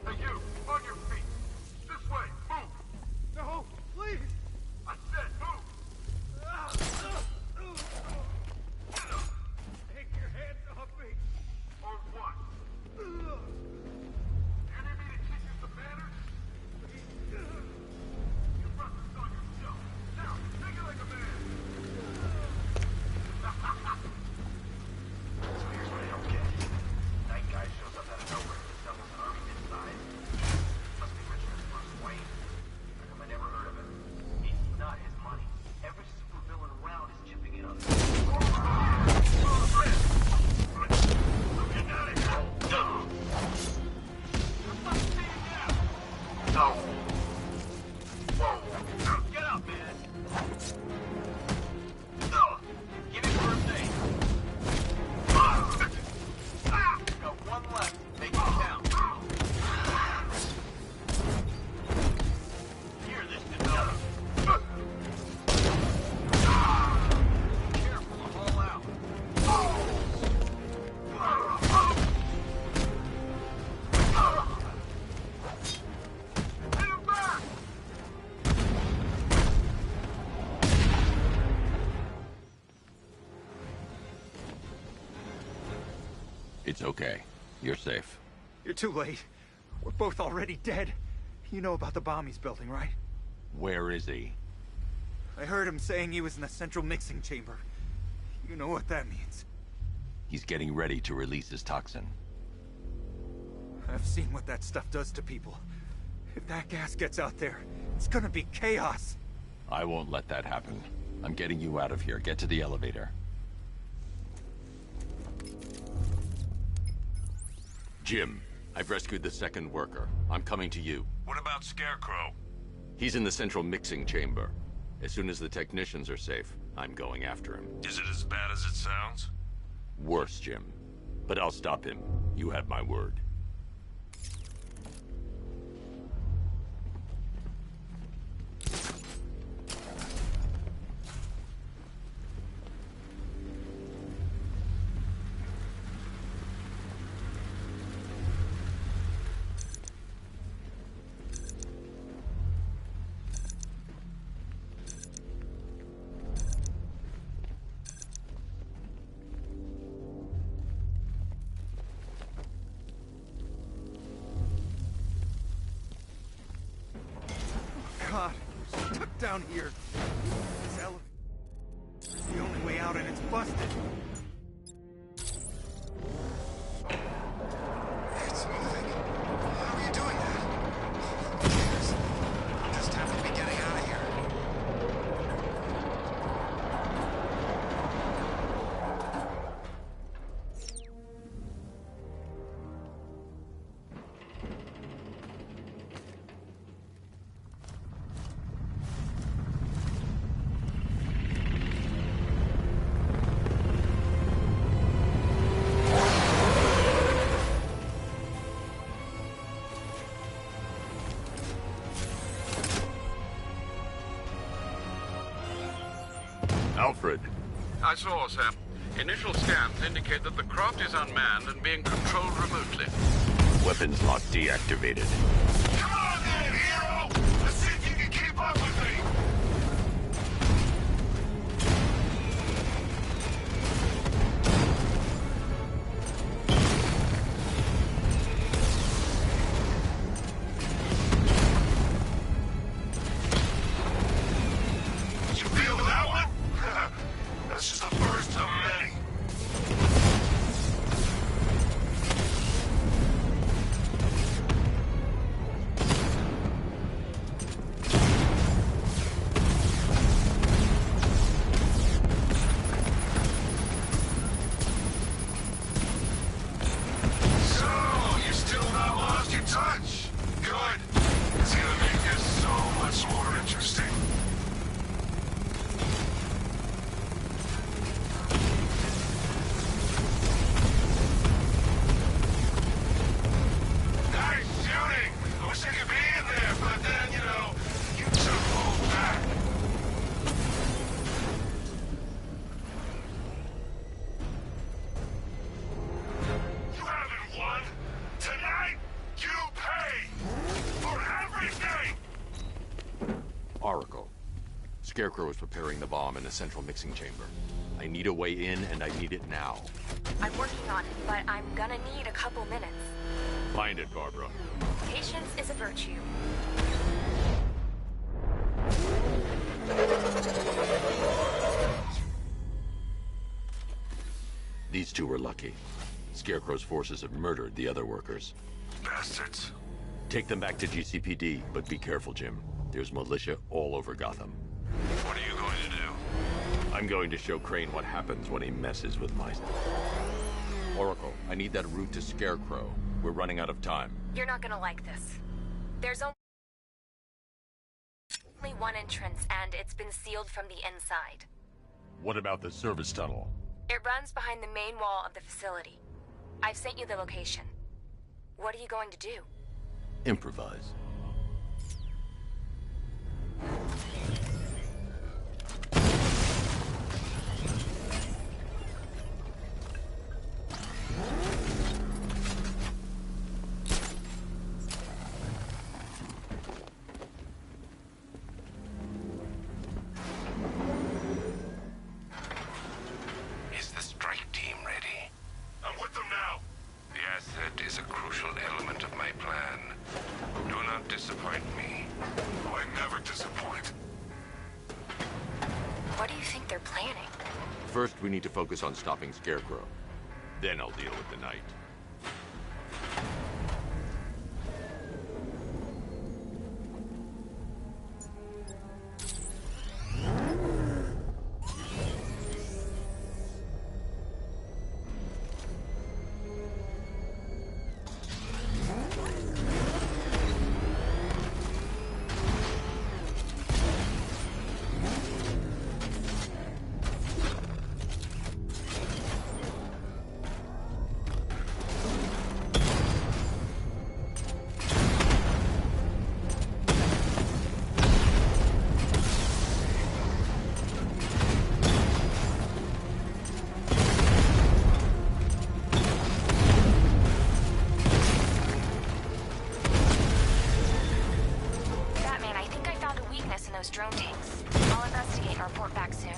Speaker 13: Hey, you! On your feet! This way! Move!
Speaker 1: It's okay. You're safe.
Speaker 19: You're too late. We're both already dead. You know about the bomb he's building, right?
Speaker 20: Where is he?
Speaker 19: I heard him saying he was in the central mixing chamber. You know what that means.
Speaker 20: He's getting ready to release his toxin.
Speaker 19: I've seen what that stuff does to people. If that gas gets out there, it's gonna be chaos.
Speaker 20: I won't let that happen. I'm getting you out of here. Get to the elevator.
Speaker 1: Jim, I've rescued the second worker. I'm coming to you.
Speaker 6: What about Scarecrow?
Speaker 1: He's in the central mixing chamber. As soon as the technicians are safe, I'm going after him.
Speaker 6: Is it as bad as it sounds?
Speaker 1: Worse, Jim. But I'll stop him. You have my word.
Speaker 19: God, we're stuck down here. This elevator's the only way out and it's busted.
Speaker 18: It's moving. How are you doing that? Yes. Just happen to be getting out of here.
Speaker 1: Alfred.
Speaker 8: I saw, Sam. Initial scans indicate that the craft is unmanned and being controlled remotely.
Speaker 1: Weapons lock deactivated.
Speaker 18: Come on then, hero! Let's see if you can keep up with me! You feel that one? That's just the first of many. So, you still not lost your touch? Good. It's gonna make this so much more interesting. Nice shooting! I wish I could be in there, but then, you know, you took hold back. You haven't won. Tonight, you pay for everything!
Speaker 1: Oracle. Scarecrow is preparing the bomb in the central mixing chamber. I need a way in, and I need it now.
Speaker 3: I'm working on it, but I'm gonna need a couple minutes.
Speaker 1: Find it, Barbara.
Speaker 3: Patience is a virtue.
Speaker 1: These two were lucky. Scarecrow's forces have murdered the other workers.
Speaker 18: Bastards.
Speaker 1: Take them back to GCPD, but be careful, Jim. There's militia all over Gotham.
Speaker 18: What are you going to do?
Speaker 1: I'm going to show Crane what happens when he messes with my... Oracle, I need that route to Scarecrow. We're running out of time.
Speaker 3: You're not gonna like this. There's only one entrance, and it's been sealed from the inside.
Speaker 20: What about the service tunnel?
Speaker 3: It runs behind the main wall of the facility. I've sent you the location. What are you going to do?
Speaker 1: Improvise.
Speaker 18: Is the strike team ready? I'm with them now.
Speaker 1: First, we need to focus on stopping Scarecrow. Then I'll deal with the Knight.
Speaker 3: Drone tanks. I'll investigate and report back soon.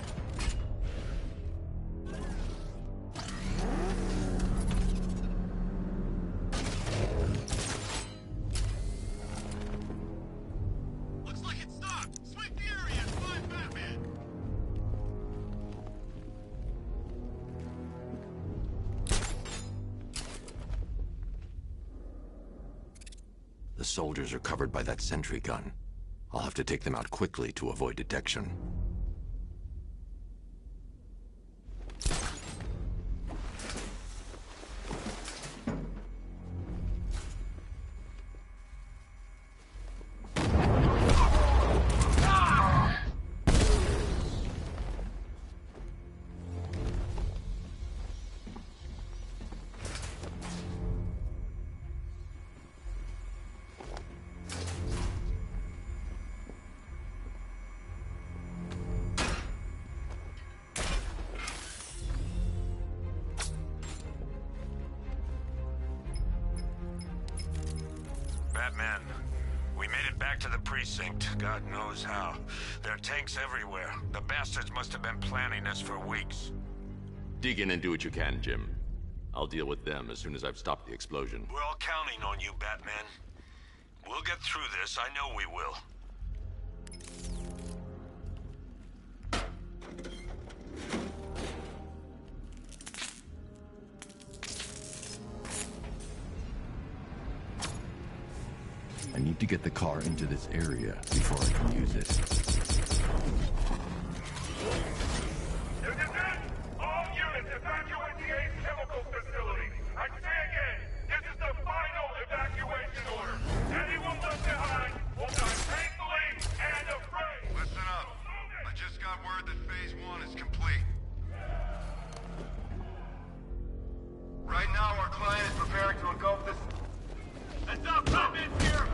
Speaker 18: Looks like it's stopped. Sweep the area and find Batman.
Speaker 1: The soldiers are covered by that sentry gun. I'll have to take them out quickly to avoid detection.
Speaker 10: Batman, we made it back to the precinct, God knows how. There are tanks everywhere. The bastards must have been planning this for weeks.
Speaker 1: Dig in and do what you can, Jim. I'll deal with them as soon as I've stopped the explosion.
Speaker 10: We're all counting on you, Batman. We'll get through this, I know we will.
Speaker 1: I need to get the car into this area before I can use it.
Speaker 22: All units evacuate the Ace Chemical Facility. I say again, this is the final evacuation order. Anyone left behind will die painfully and afraid.
Speaker 18: Listen up. I just got word that Phase 1 is complete. Right now, our client is preparing to engulf this... Heads up, Batman's here!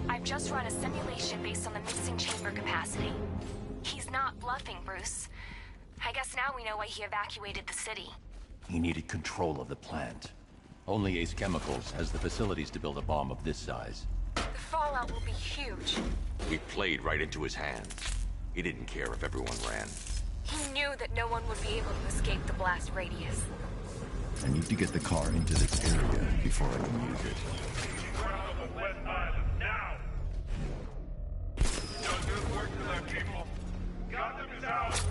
Speaker 3: I've just run a simulation based on the missing chamber capacity. He's not bluffing, Bruce. I guess now we know why he evacuated the city.
Speaker 20: He needed control of the plant. Only Ace Chemicals has the facilities to build a bomb of this size.
Speaker 3: The fallout will be huge.
Speaker 1: We played right into his hands. He didn't care if everyone ran.
Speaker 3: He knew that no one would be able to escape the blast radius.
Speaker 1: I need to get the car into this area before I can use it.
Speaker 22: Gotham is out!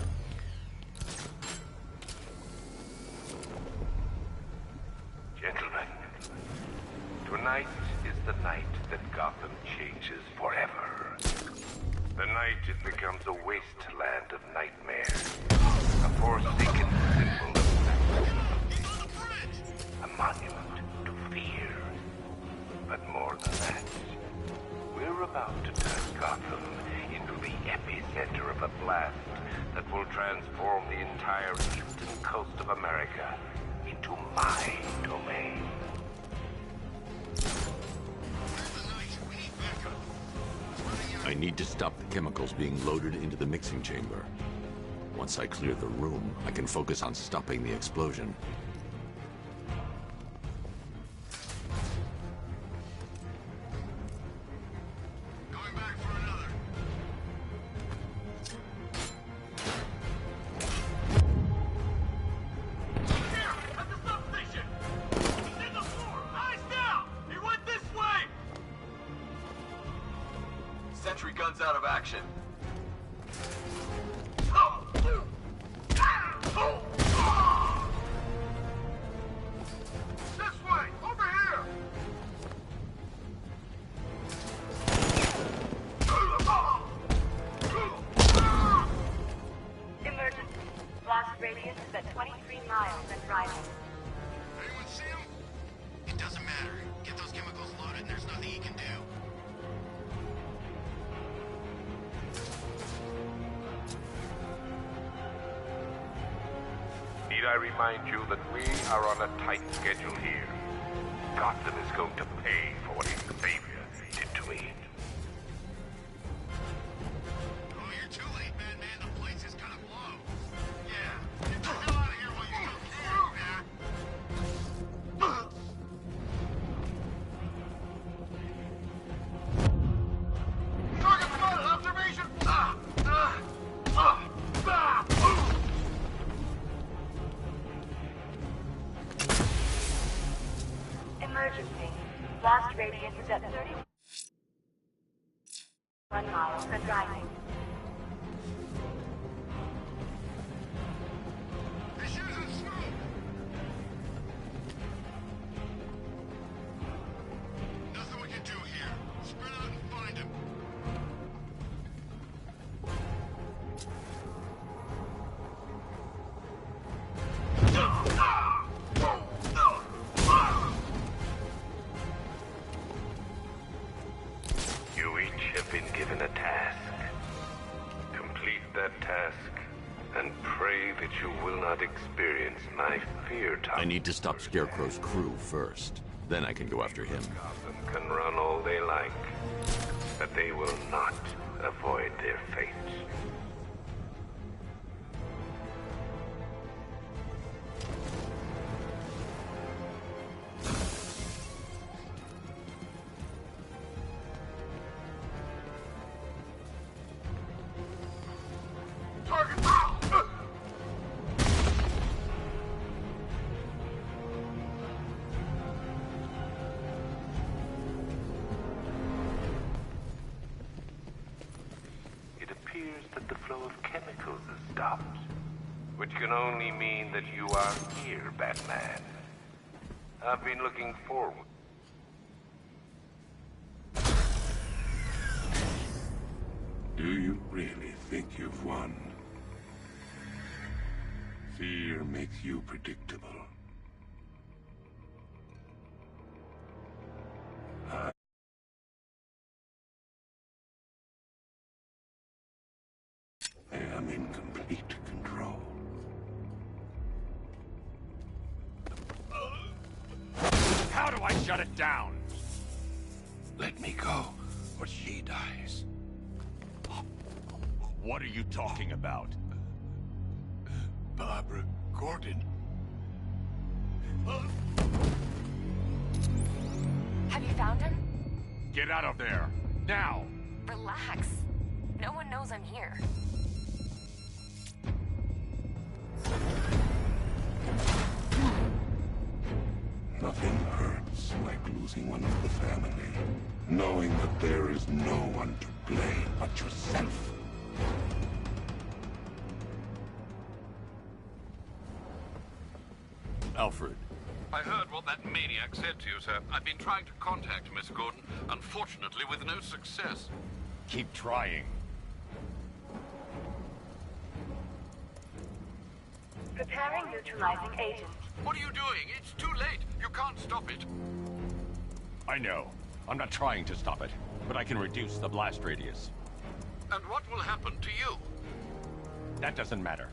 Speaker 14: Gentlemen, tonight is the night that Gotham changes forever. becomes a wasteland of nightmares. A forsaken symbol of madness. A monument to fear. But more than that, we're about to turn Gotham into the epicenter of a blast that will transform the entire eastern coast of America into my domain.
Speaker 1: I need to stop the chemicals being loaded into the mixing chamber. Once I clear the room, I can focus on stopping the explosion.
Speaker 5: Sentry guns out of action. This way! Over here!
Speaker 7: Emergency. Blast radius is at 23 miles and rising.
Speaker 18: Anyone see him? It doesn't matter. Get those chemicals loaded and there's nothing he can do.
Speaker 14: Need I remind you that we are on a tight schedule here? Gotham is going to pay for what his savior did to me.
Speaker 18: Oh, you're too late, Batman. The place is kind of low. Yeah, get the hell out of here while you still can, man. Target spotted! Observation!
Speaker 7: Emergency. Blast radius is at 31 miles and rising.
Speaker 18: He's using smoke! Nothing we can do here. Spread out and find him.
Speaker 14: You each have been given a task. Complete that task, and pray that you will not experience my fear toxin.
Speaker 1: I need to stop Scarecrow's crew first. Then I can go after him.
Speaker 14: Gotham can run all they like, but they will not avoid their fate.
Speaker 18: Target!
Speaker 14: It appears that the flow of chemicals has stopped, which can only mean that you are here, Batman. I've been looking forward.
Speaker 11: Do you really think you've won? Fear makes you predictable. I am in complete control.
Speaker 6: How do I shut it down?
Speaker 11: Let me go, or she dies.
Speaker 6: What are you talking about?
Speaker 11: Barbara Gordon.
Speaker 3: Have you found him?
Speaker 6: Get out of there, now!
Speaker 3: Relax. No one knows I'm here.
Speaker 11: Nothing hurts like losing one of the family. Knowing that there is no one to blame but yourself.
Speaker 1: Alfred.
Speaker 23: I heard what that maniac said to you, sir. I've been trying to contact Miss Gordon, unfortunately with no success.
Speaker 6: Keep trying.
Speaker 7: Preparing neutralizing agent.
Speaker 23: What are you doing? It's too late. You can't stop it.
Speaker 20: I know. I'm not trying to stop it, but I can reduce the blast radius.
Speaker 23: And what will happen to you?
Speaker 20: That doesn't matter.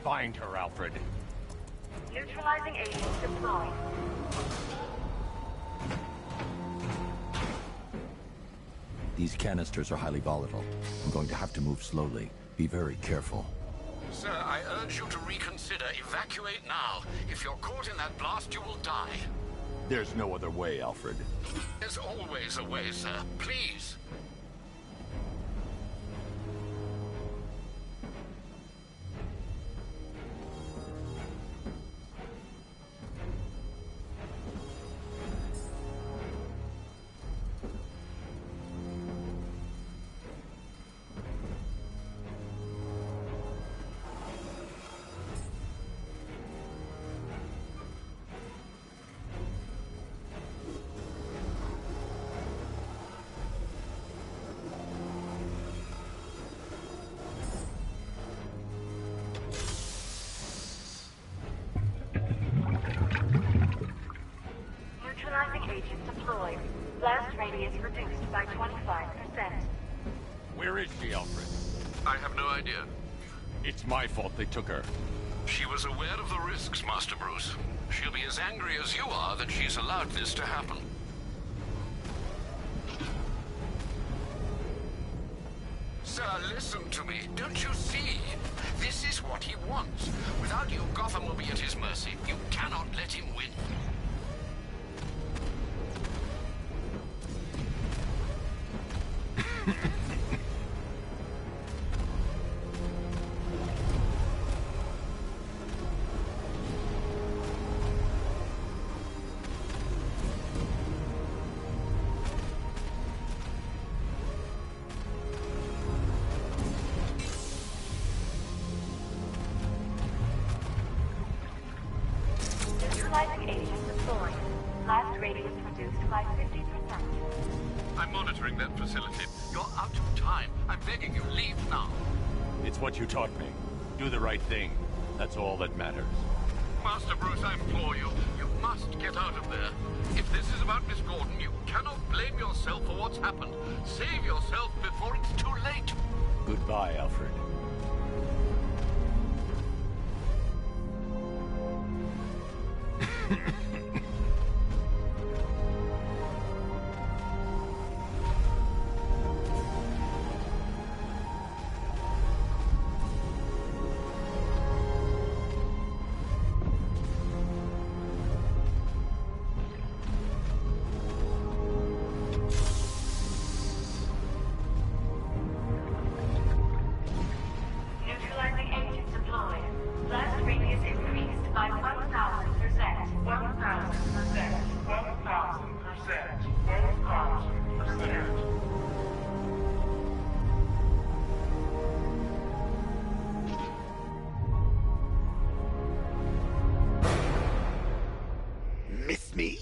Speaker 20: Find her, Alfred.
Speaker 7: Neutralizing agent deployed.
Speaker 4: These canisters are highly volatile. I'm going to have to move slowly. Be very careful.
Speaker 23: Sir, I urge you to reconsider. Evacuate now. If you're caught in that blast, you will die.
Speaker 20: There's no other way, Alfred.
Speaker 23: There's always a way, sir. Please.
Speaker 7: Agent deployed. Blast radius reduced by 25%.
Speaker 20: Where is she, Alfred?
Speaker 23: I have no idea.
Speaker 20: It's my fault they took her.
Speaker 23: She was aware of the risks, Master Bruce. She'll be as angry as you are that she's allowed this to happen. Sir, listen to me. Don't you see? This is what he wants. Without you, Gotham will be at his mercy. You cannot let him win.
Speaker 7: Neutralizing agent deployed. Blast radius reduced by 50%.
Speaker 23: I'm monitoring that facility. You're out of time. I'm begging you, leave now.
Speaker 20: It's what you taught me. Do the right thing. That's all that matters.
Speaker 23: Master Bruce, I implore you. You must get out of there. If this is about Miss Gordon, you cannot blame yourself for what's happened. Save yourself before it's too late.
Speaker 20: Goodbye, Alfred.
Speaker 7: Neutralizing agent deployed. Blast radius increased by 1,000%. 1,000%. 1,000%. 1,000%.
Speaker 11: Miss me?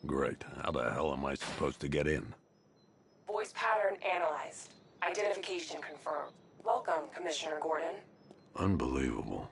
Speaker 2: Great. How the hell am I supposed to get in?
Speaker 3: Voice pattern analyzed. Identification confirmed. Welcome, Commissioner Gordon.
Speaker 2: Unbelievable.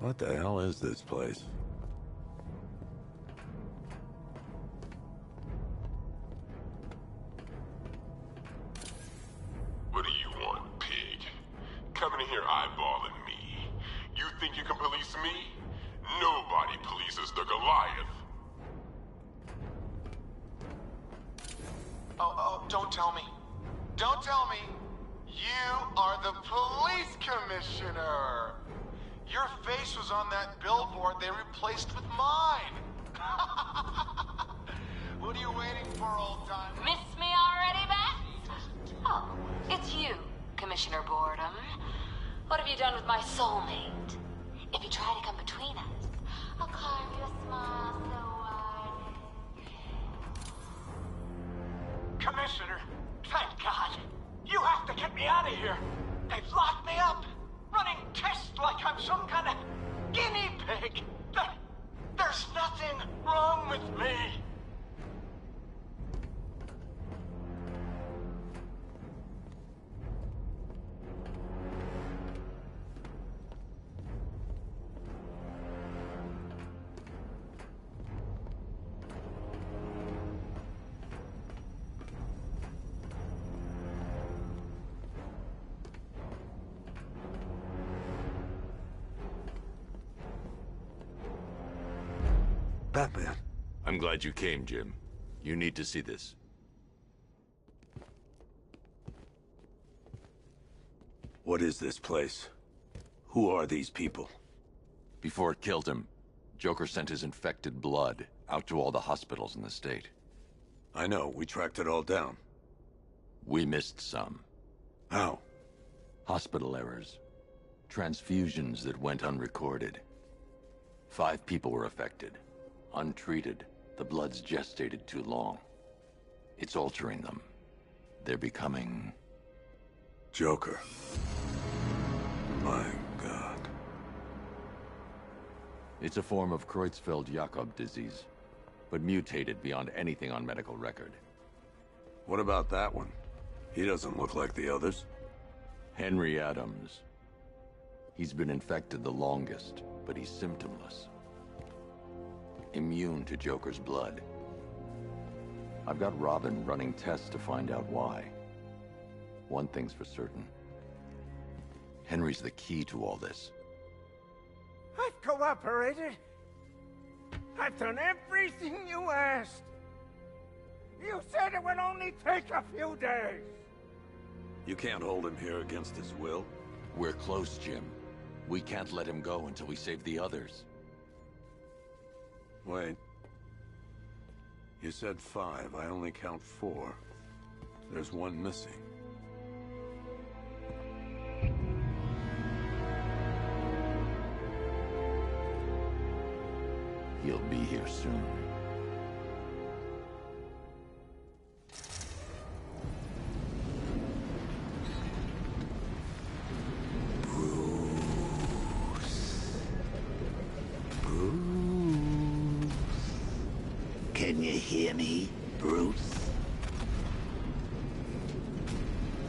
Speaker 5: What the hell is this place?
Speaker 13: What do you want, pig? Coming in here eyeballing me. You think you can police me? Nobody polices the Goliath.
Speaker 9: Oh, don't tell me. Don't tell me. You are the police commissioner. Your face was on that billboard they replaced with mine. What are you waiting for, old time?
Speaker 12: Miss me already, Beth? Oh, it's you, Commissioner Boredom. What have you done with my soulmate? If you try to come between us, I'll carve you a smile so wide.
Speaker 9: Commissioner, thank God. You have to get me out of here. They've locked me up, running tests like I'm some kind of guinea pig. There's nothing wrong with me.
Speaker 5: Batman.
Speaker 2: I'm glad you came, Jim. You need to see this.
Speaker 5: What is this place? Who are these people?
Speaker 4: Before it killed him, Joker sent his infected blood out to all the hospitals in the state.
Speaker 5: I know, we tracked it all down.
Speaker 4: We missed some.
Speaker 5: How?
Speaker 4: Hospital errors. Transfusions that went unrecorded. 5 people were affected. Untreated, the blood's gestated too long. It's altering them. They're becoming...
Speaker 5: Joker. My God.
Speaker 4: It's a form of Creutzfeldt-Jakob disease, but mutated beyond anything on medical record.
Speaker 5: What about that one? He doesn't look like the others.
Speaker 4: Henry Adams. He's been infected the longest, but he's symptomless. Immune to Joker's blood. I've got Robin running tests to find out why. One thing's for certain. Henry's the key to all this.
Speaker 15: I've cooperated. I've done everything you asked. You said it would only take a few days.
Speaker 5: You can't hold him here against his will.
Speaker 4: We're close, Jim. We can't let him go until we save the others.
Speaker 5: Wait. You said 5. I only count 4. There's one missing.
Speaker 4: He'll be here soon.
Speaker 24: Can you hear me, Bruce?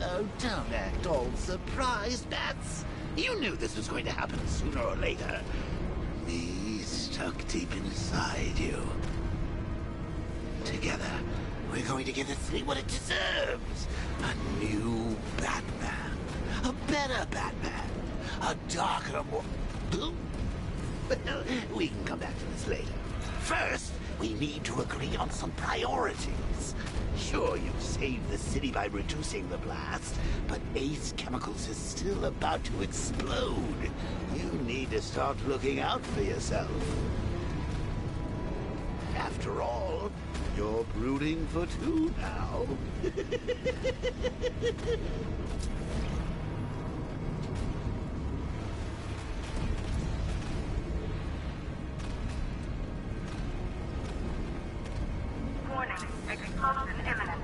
Speaker 24: Oh, don't act all surprised, Bats. You knew this was going to happen sooner or later. Me stuck deep inside you. Together, we're going to give this city what it deserves. A new Batman. A better Batman. A darker, more... Well, we can come back to this later. First, we need to agree on some priorities. Sure, you've saved the city by reducing the blast, but Ace Chemicals is still about to explode. You need to start looking out for yourself. After all, you're brooding for 2 now.
Speaker 7: Warning, explosion imminent.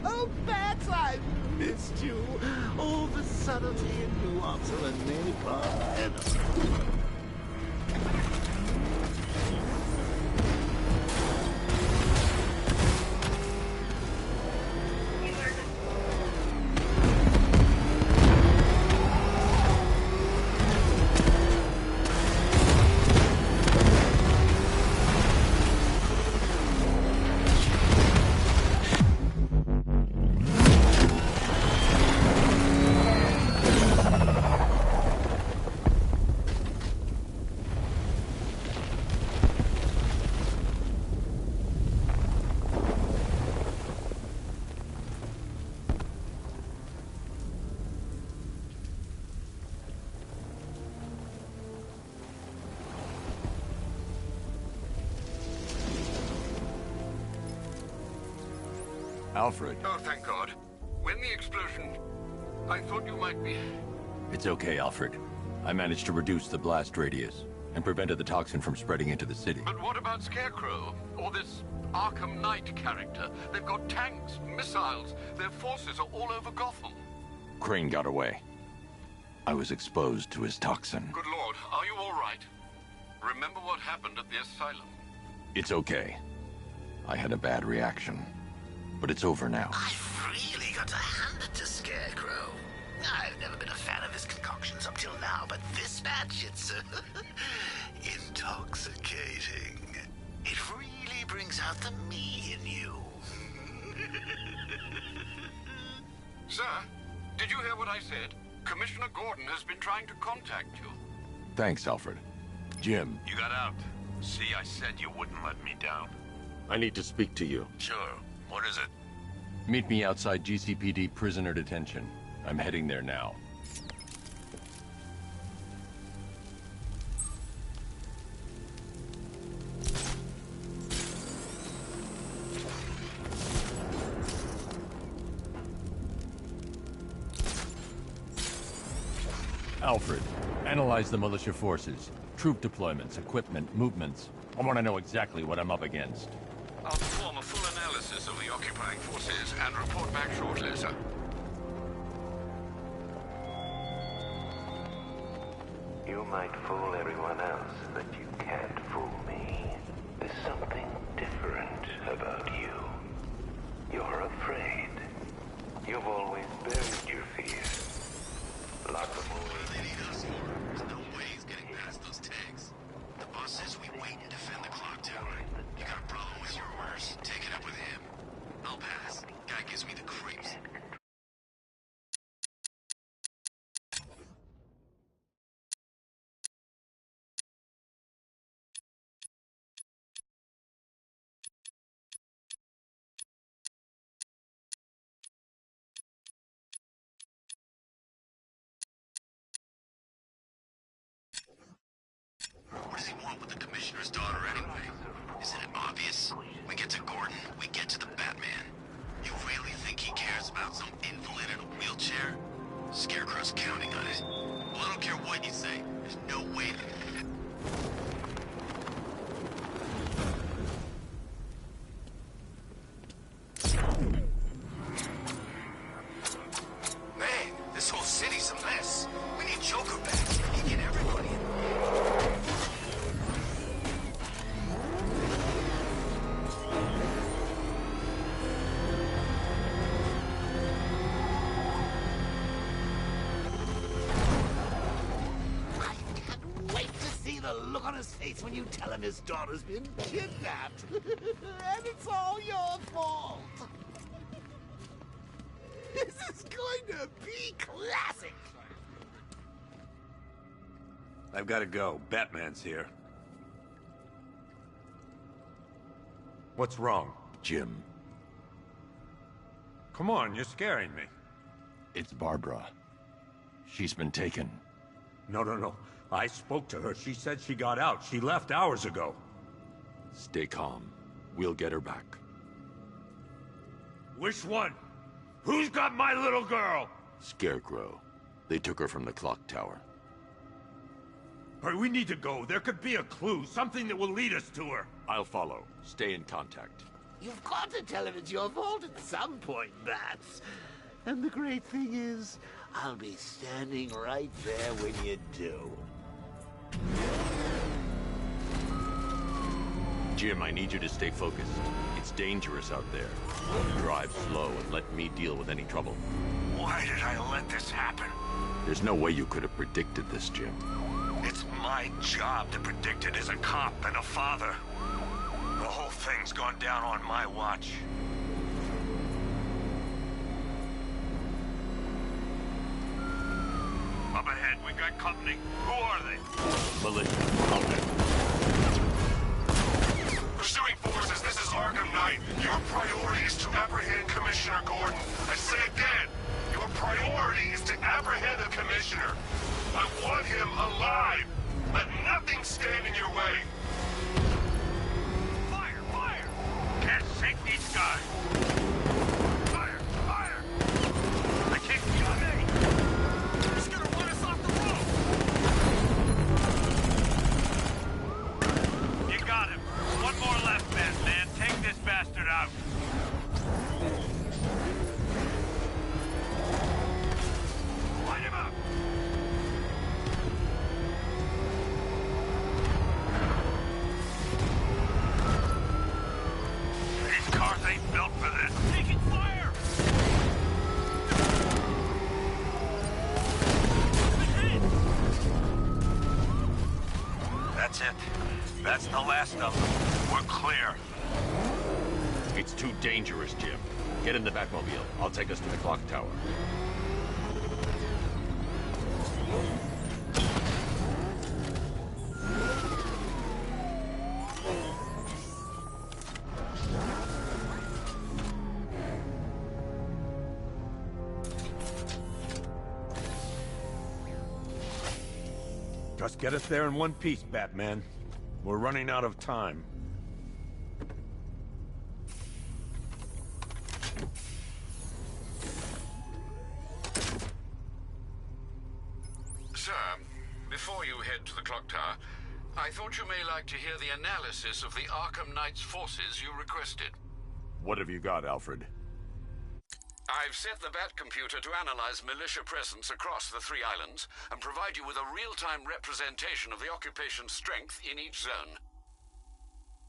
Speaker 24: Oh, Bats, I missed you. All the subtlety and nuance of a napalm enemy.
Speaker 20: Alfred.
Speaker 23: Oh, thank God. When the explosion... I thought you might be...
Speaker 20: It's okay, Alfred. I managed to reduce the blast radius and prevented the toxin from spreading into the city.
Speaker 23: But what about Scarecrow? Or this Arkham Knight character? They've got tanks, missiles. Their forces are all over Gotham.
Speaker 20: Crane got away. I was exposed to his toxin.
Speaker 23: Good Lord, are you all right? Remember what happened at the asylum?
Speaker 20: It's okay. I had a bad reaction. But it's over now.
Speaker 24: I've really got to hand it to Scarecrow. I've never been a fan of his concoctions up till now, but this batch, it's intoxicating. It really brings out the me in you.
Speaker 23: Sir, did you hear what I said? Commissioner Gordon has been trying to contact you.
Speaker 20: Thanks, Alfred. Jim.
Speaker 10: You got out. See, I said you wouldn't let me down.
Speaker 1: I need to speak to you.
Speaker 10: Sure. What is it?
Speaker 20: Meet me outside GCPD prisoner detention. I'm heading there now. Alfred, analyze the militia forces, troop deployments, equipment, movements. I want to know exactly what I'm up against.
Speaker 23: I'll perform a full analysis of the occupying forces and report back shortly, sir.
Speaker 14: You might fool everyone else, but you can't fool me. There's something different about you. You're afraid. You've always buried your fears. Lock them away.
Speaker 18: They need us for. There's no way he's getting past those tanks. The boss says we wait and defend the clock tower. You got a problem with your orders? Take it up with him. I'll pass. Guy gives me the creeps. What does he want with the commissioner's daughter anyway? Isn't it obvious? We get to Gordon, we get to the Batman. You really think he cares about some invalid in a wheelchair? Scarecrow's counting on it. Well, I don't care what you say. There's no way to... Man, this whole city's a mess. We need Joker back. He get everybody in.
Speaker 24: Look on his face when you tell him his daughter's been kidnapped. And it's all your fault. This is going to be classic.
Speaker 6: I've got to go. Batman's here. What's wrong?
Speaker 20: Jim.
Speaker 6: Come on, you're scaring me.
Speaker 20: It's Barbara. She's been taken.
Speaker 6: No. I spoke to her. She said she got out. She left hours ago.
Speaker 20: Stay calm. We'll get her back.
Speaker 6: Which one? Who's got my little girl?
Speaker 20: Scarecrow. They took her from the clock tower.
Speaker 6: Hurry, we need to go. There could be a clue, something that will lead us to her.
Speaker 20: I'll follow. Stay in contact.
Speaker 24: You've got to tell him it's your fault at some point, Bats. And the great thing is, I'll be standing right there when you do.
Speaker 20: Jim, I need you to stay focused. It's dangerous out there. Drive slow and let me deal with any trouble.
Speaker 10: Why did I let this happen?
Speaker 20: There's no way you could have predicted this, Jim.
Speaker 10: It's my job to predict it as a cop and a father. The whole thing's gone down on my watch.
Speaker 6: Up ahead, we got company. Who are they?
Speaker 20: Militia.
Speaker 22: Pursuing forces, this is Arkham Knight. Your priority is to apprehend Commissioner Gordon. I say again, your priority is to apprehend the Commissioner. I want him alive. Let nothing stand in your way.
Speaker 6: Fire! Can't shake these guys!
Speaker 20: Where's Jim? Get in the Batmobile. I'll take us to the clock tower.
Speaker 6: Just get us there in one piece, Batman. We're running out of time.
Speaker 23: Sir, before you head to the clock tower, I thought you may like to hear the analysis of the Arkham Knight's forces you requested.
Speaker 20: What have you got, Alfred?
Speaker 23: I've set the Bat computer to analyze militia presence across the 3 islands and provide you with a real-time representation of the occupation strength in each zone.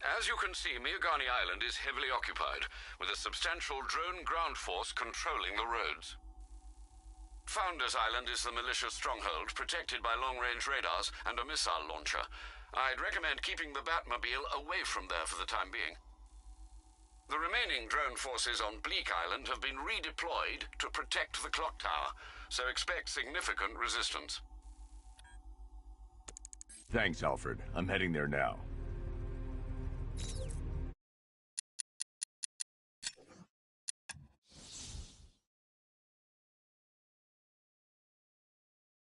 Speaker 23: As you can see, Miagani Island is heavily occupied, with a substantial drone ground force controlling the roads. Founders Island is the militia stronghold, protected by long-range radars and a missile launcher. I'd recommend keeping the Batmobile away from there for the time being. The remaining drone forces on Bleak Island have been redeployed to protect the clock tower, so expect significant resistance.
Speaker 20: Thanks, Alfred. I'm heading there now.